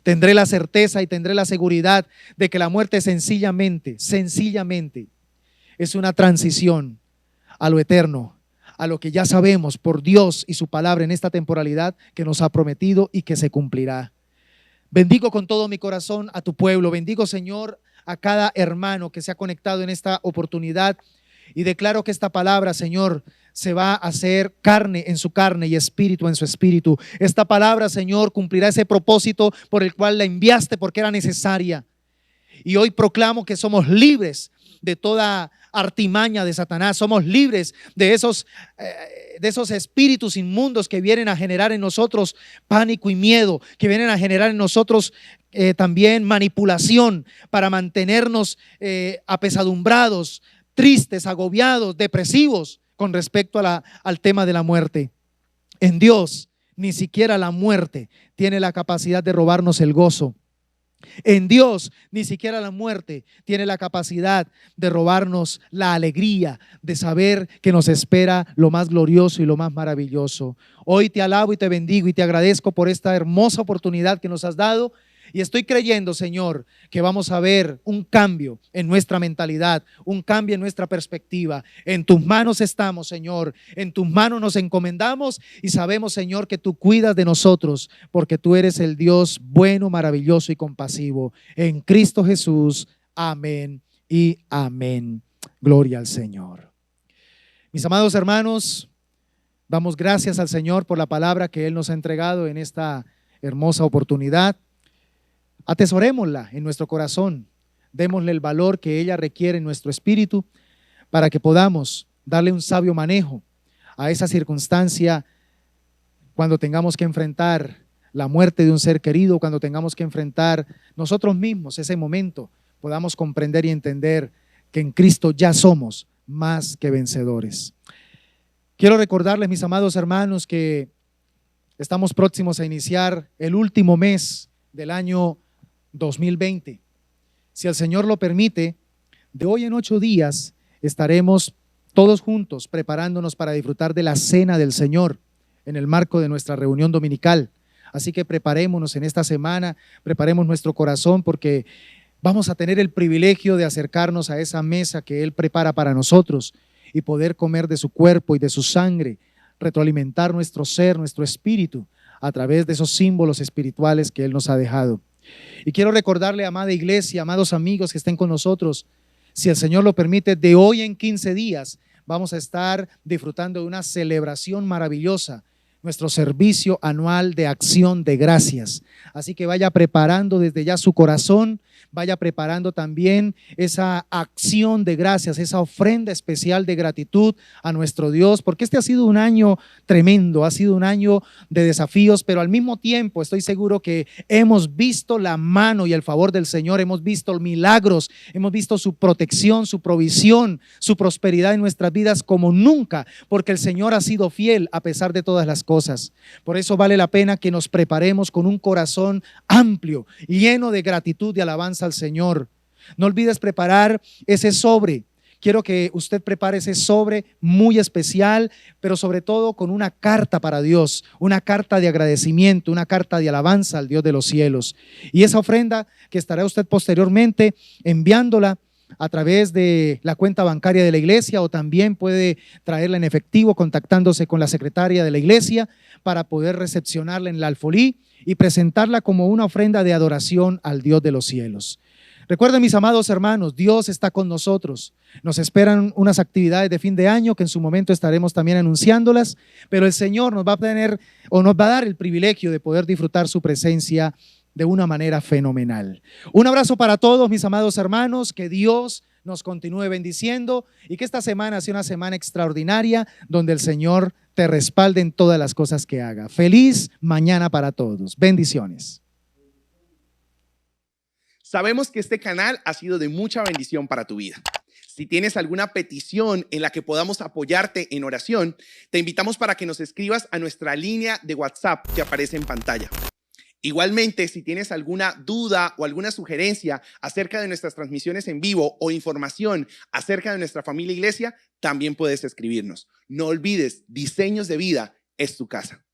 Tendré la certeza y tendré la seguridad de que la muerte sencillamente es una transición a lo eterno, a lo que ya sabemos por Dios y su palabra en esta temporalidad que nos ha prometido y que se cumplirá. Bendigo con todo mi corazón a tu pueblo. Bendigo, Señor, a cada hermano que se ha conectado en esta oportunidad, y declaro que esta palabra, Señor, se va a hacer carne en su carne y espíritu en su espíritu. Esta palabra, Señor, cumplirá ese propósito por el cual la enviaste, porque era necesaria. Y hoy proclamo que somos libres de toda artimaña de Satanás. Somos libres de esos espíritus inmundos que vienen a generar en nosotros pánico y miedo, que vienen a generar en nosotros también manipulación para mantenernos apesadumbrados, tristes, agobiados, depresivos con respecto al tema de la muerte. En Dios, ni siquiera la muerte tiene la capacidad de robarnos el gozo. En Dios, ni siquiera la muerte tiene la capacidad de robarnos la alegría de saber que nos espera lo más glorioso y lo más maravilloso. Hoy te alabo y te bendigo y te agradezco por esta hermosa oportunidad que nos has dado. Y estoy creyendo, Señor, que vamos a ver un cambio en nuestra mentalidad, un cambio en nuestra perspectiva. En tus manos estamos, Señor. En tus manos nos encomendamos y sabemos, Señor, que tú cuidas de nosotros, porque tú eres el Dios bueno, maravilloso y compasivo. En Cristo Jesús. Amén y amén. Gloria al Señor. Mis amados hermanos, damos gracias al Señor por la palabra que Él nos ha entregado en esta hermosa oportunidad. Atesorémosla en nuestro corazón, démosle el valor que ella requiere en nuestro espíritu para que podamos darle un sabio manejo a esa circunstancia cuando tengamos que enfrentar la muerte de un ser querido, cuando tengamos que enfrentar nosotros mismos ese momento podamos comprender y entender que en Cristo ya somos más que vencedores. Quiero recordarles, mis amados hermanos, que estamos próximos a iniciar el último mes del año 2020. Si el Señor lo permite, de hoy en 8 días estaremos todos juntos preparándonos para disfrutar de la cena del Señor en el marco de nuestra reunión dominical. Así que preparémonos en esta semana, preparemos nuestro corazón porque vamos a tener el privilegio de acercarnos a esa mesa que Él prepara para nosotros y poder comer de su cuerpo y de su sangre, retroalimentar nuestro ser, nuestro espíritu a través de esos símbolos espirituales que Él nos ha dejado. Y quiero recordarle, amada iglesia, amados amigos que estén con nosotros, si el Señor lo permite, de hoy en 15 días vamos a estar disfrutando de una celebración maravillosa, nuestro servicio anual de acción de gracias. Así que vaya preparando desde ya su corazón, vaya preparando también esa acción de gracias, esa ofrenda especial de gratitud a nuestro Dios, porque este ha sido un año tremendo, ha sido un año de desafíos, pero al mismo tiempo estoy seguro que hemos visto la mano y el favor del Señor, hemos visto milagros, hemos visto su protección, su provisión, su prosperidad en nuestras vidas como nunca, porque el Señor ha sido fiel a pesar de todas las cosas. Por eso vale la pena que nos preparemos con un corazón amplio, lleno de gratitud y alabanza al Señor. No olvides preparar ese sobre. Quiero que usted prepare ese sobre muy especial, pero sobre todo con una carta para Dios, una carta de agradecimiento, una carta de alabanza al Dios de los cielos. Y esa ofrenda que estará usted posteriormente enviándola a través de la cuenta bancaria de la iglesia, o también puede traerla en efectivo contactándose con la secretaria de la iglesia para poder recepcionarla en la alfolí y presentarla como una ofrenda de adoración al Dios de los cielos. Recuerden, mis amados hermanos, Dios está con nosotros. Nos esperan unas actividades de fin de año que en su momento estaremos también anunciándolas, pero el Señor nos va a dar el privilegio de poder disfrutar su presencia de una manera fenomenal. Un abrazo para todos, mis amados hermanos, que Dios nos continúe bendiciendo y que esta semana sea una semana extraordinaria donde el Señor te respalde en todas las cosas que haga. Feliz mañana para todos. Bendiciones. Sabemos que este canal ha sido de mucha bendición para tu vida. Si tienes alguna petición en la que podamos apoyarte en oración, te invitamos para que nos escribas a nuestra línea de WhatsApp que aparece en pantalla. Igualmente, si tienes alguna duda o alguna sugerencia acerca de nuestras transmisiones en vivo o información acerca de nuestra familia iglesia, también puedes escribirnos. No olvides, Diseños de Vida es tu casa.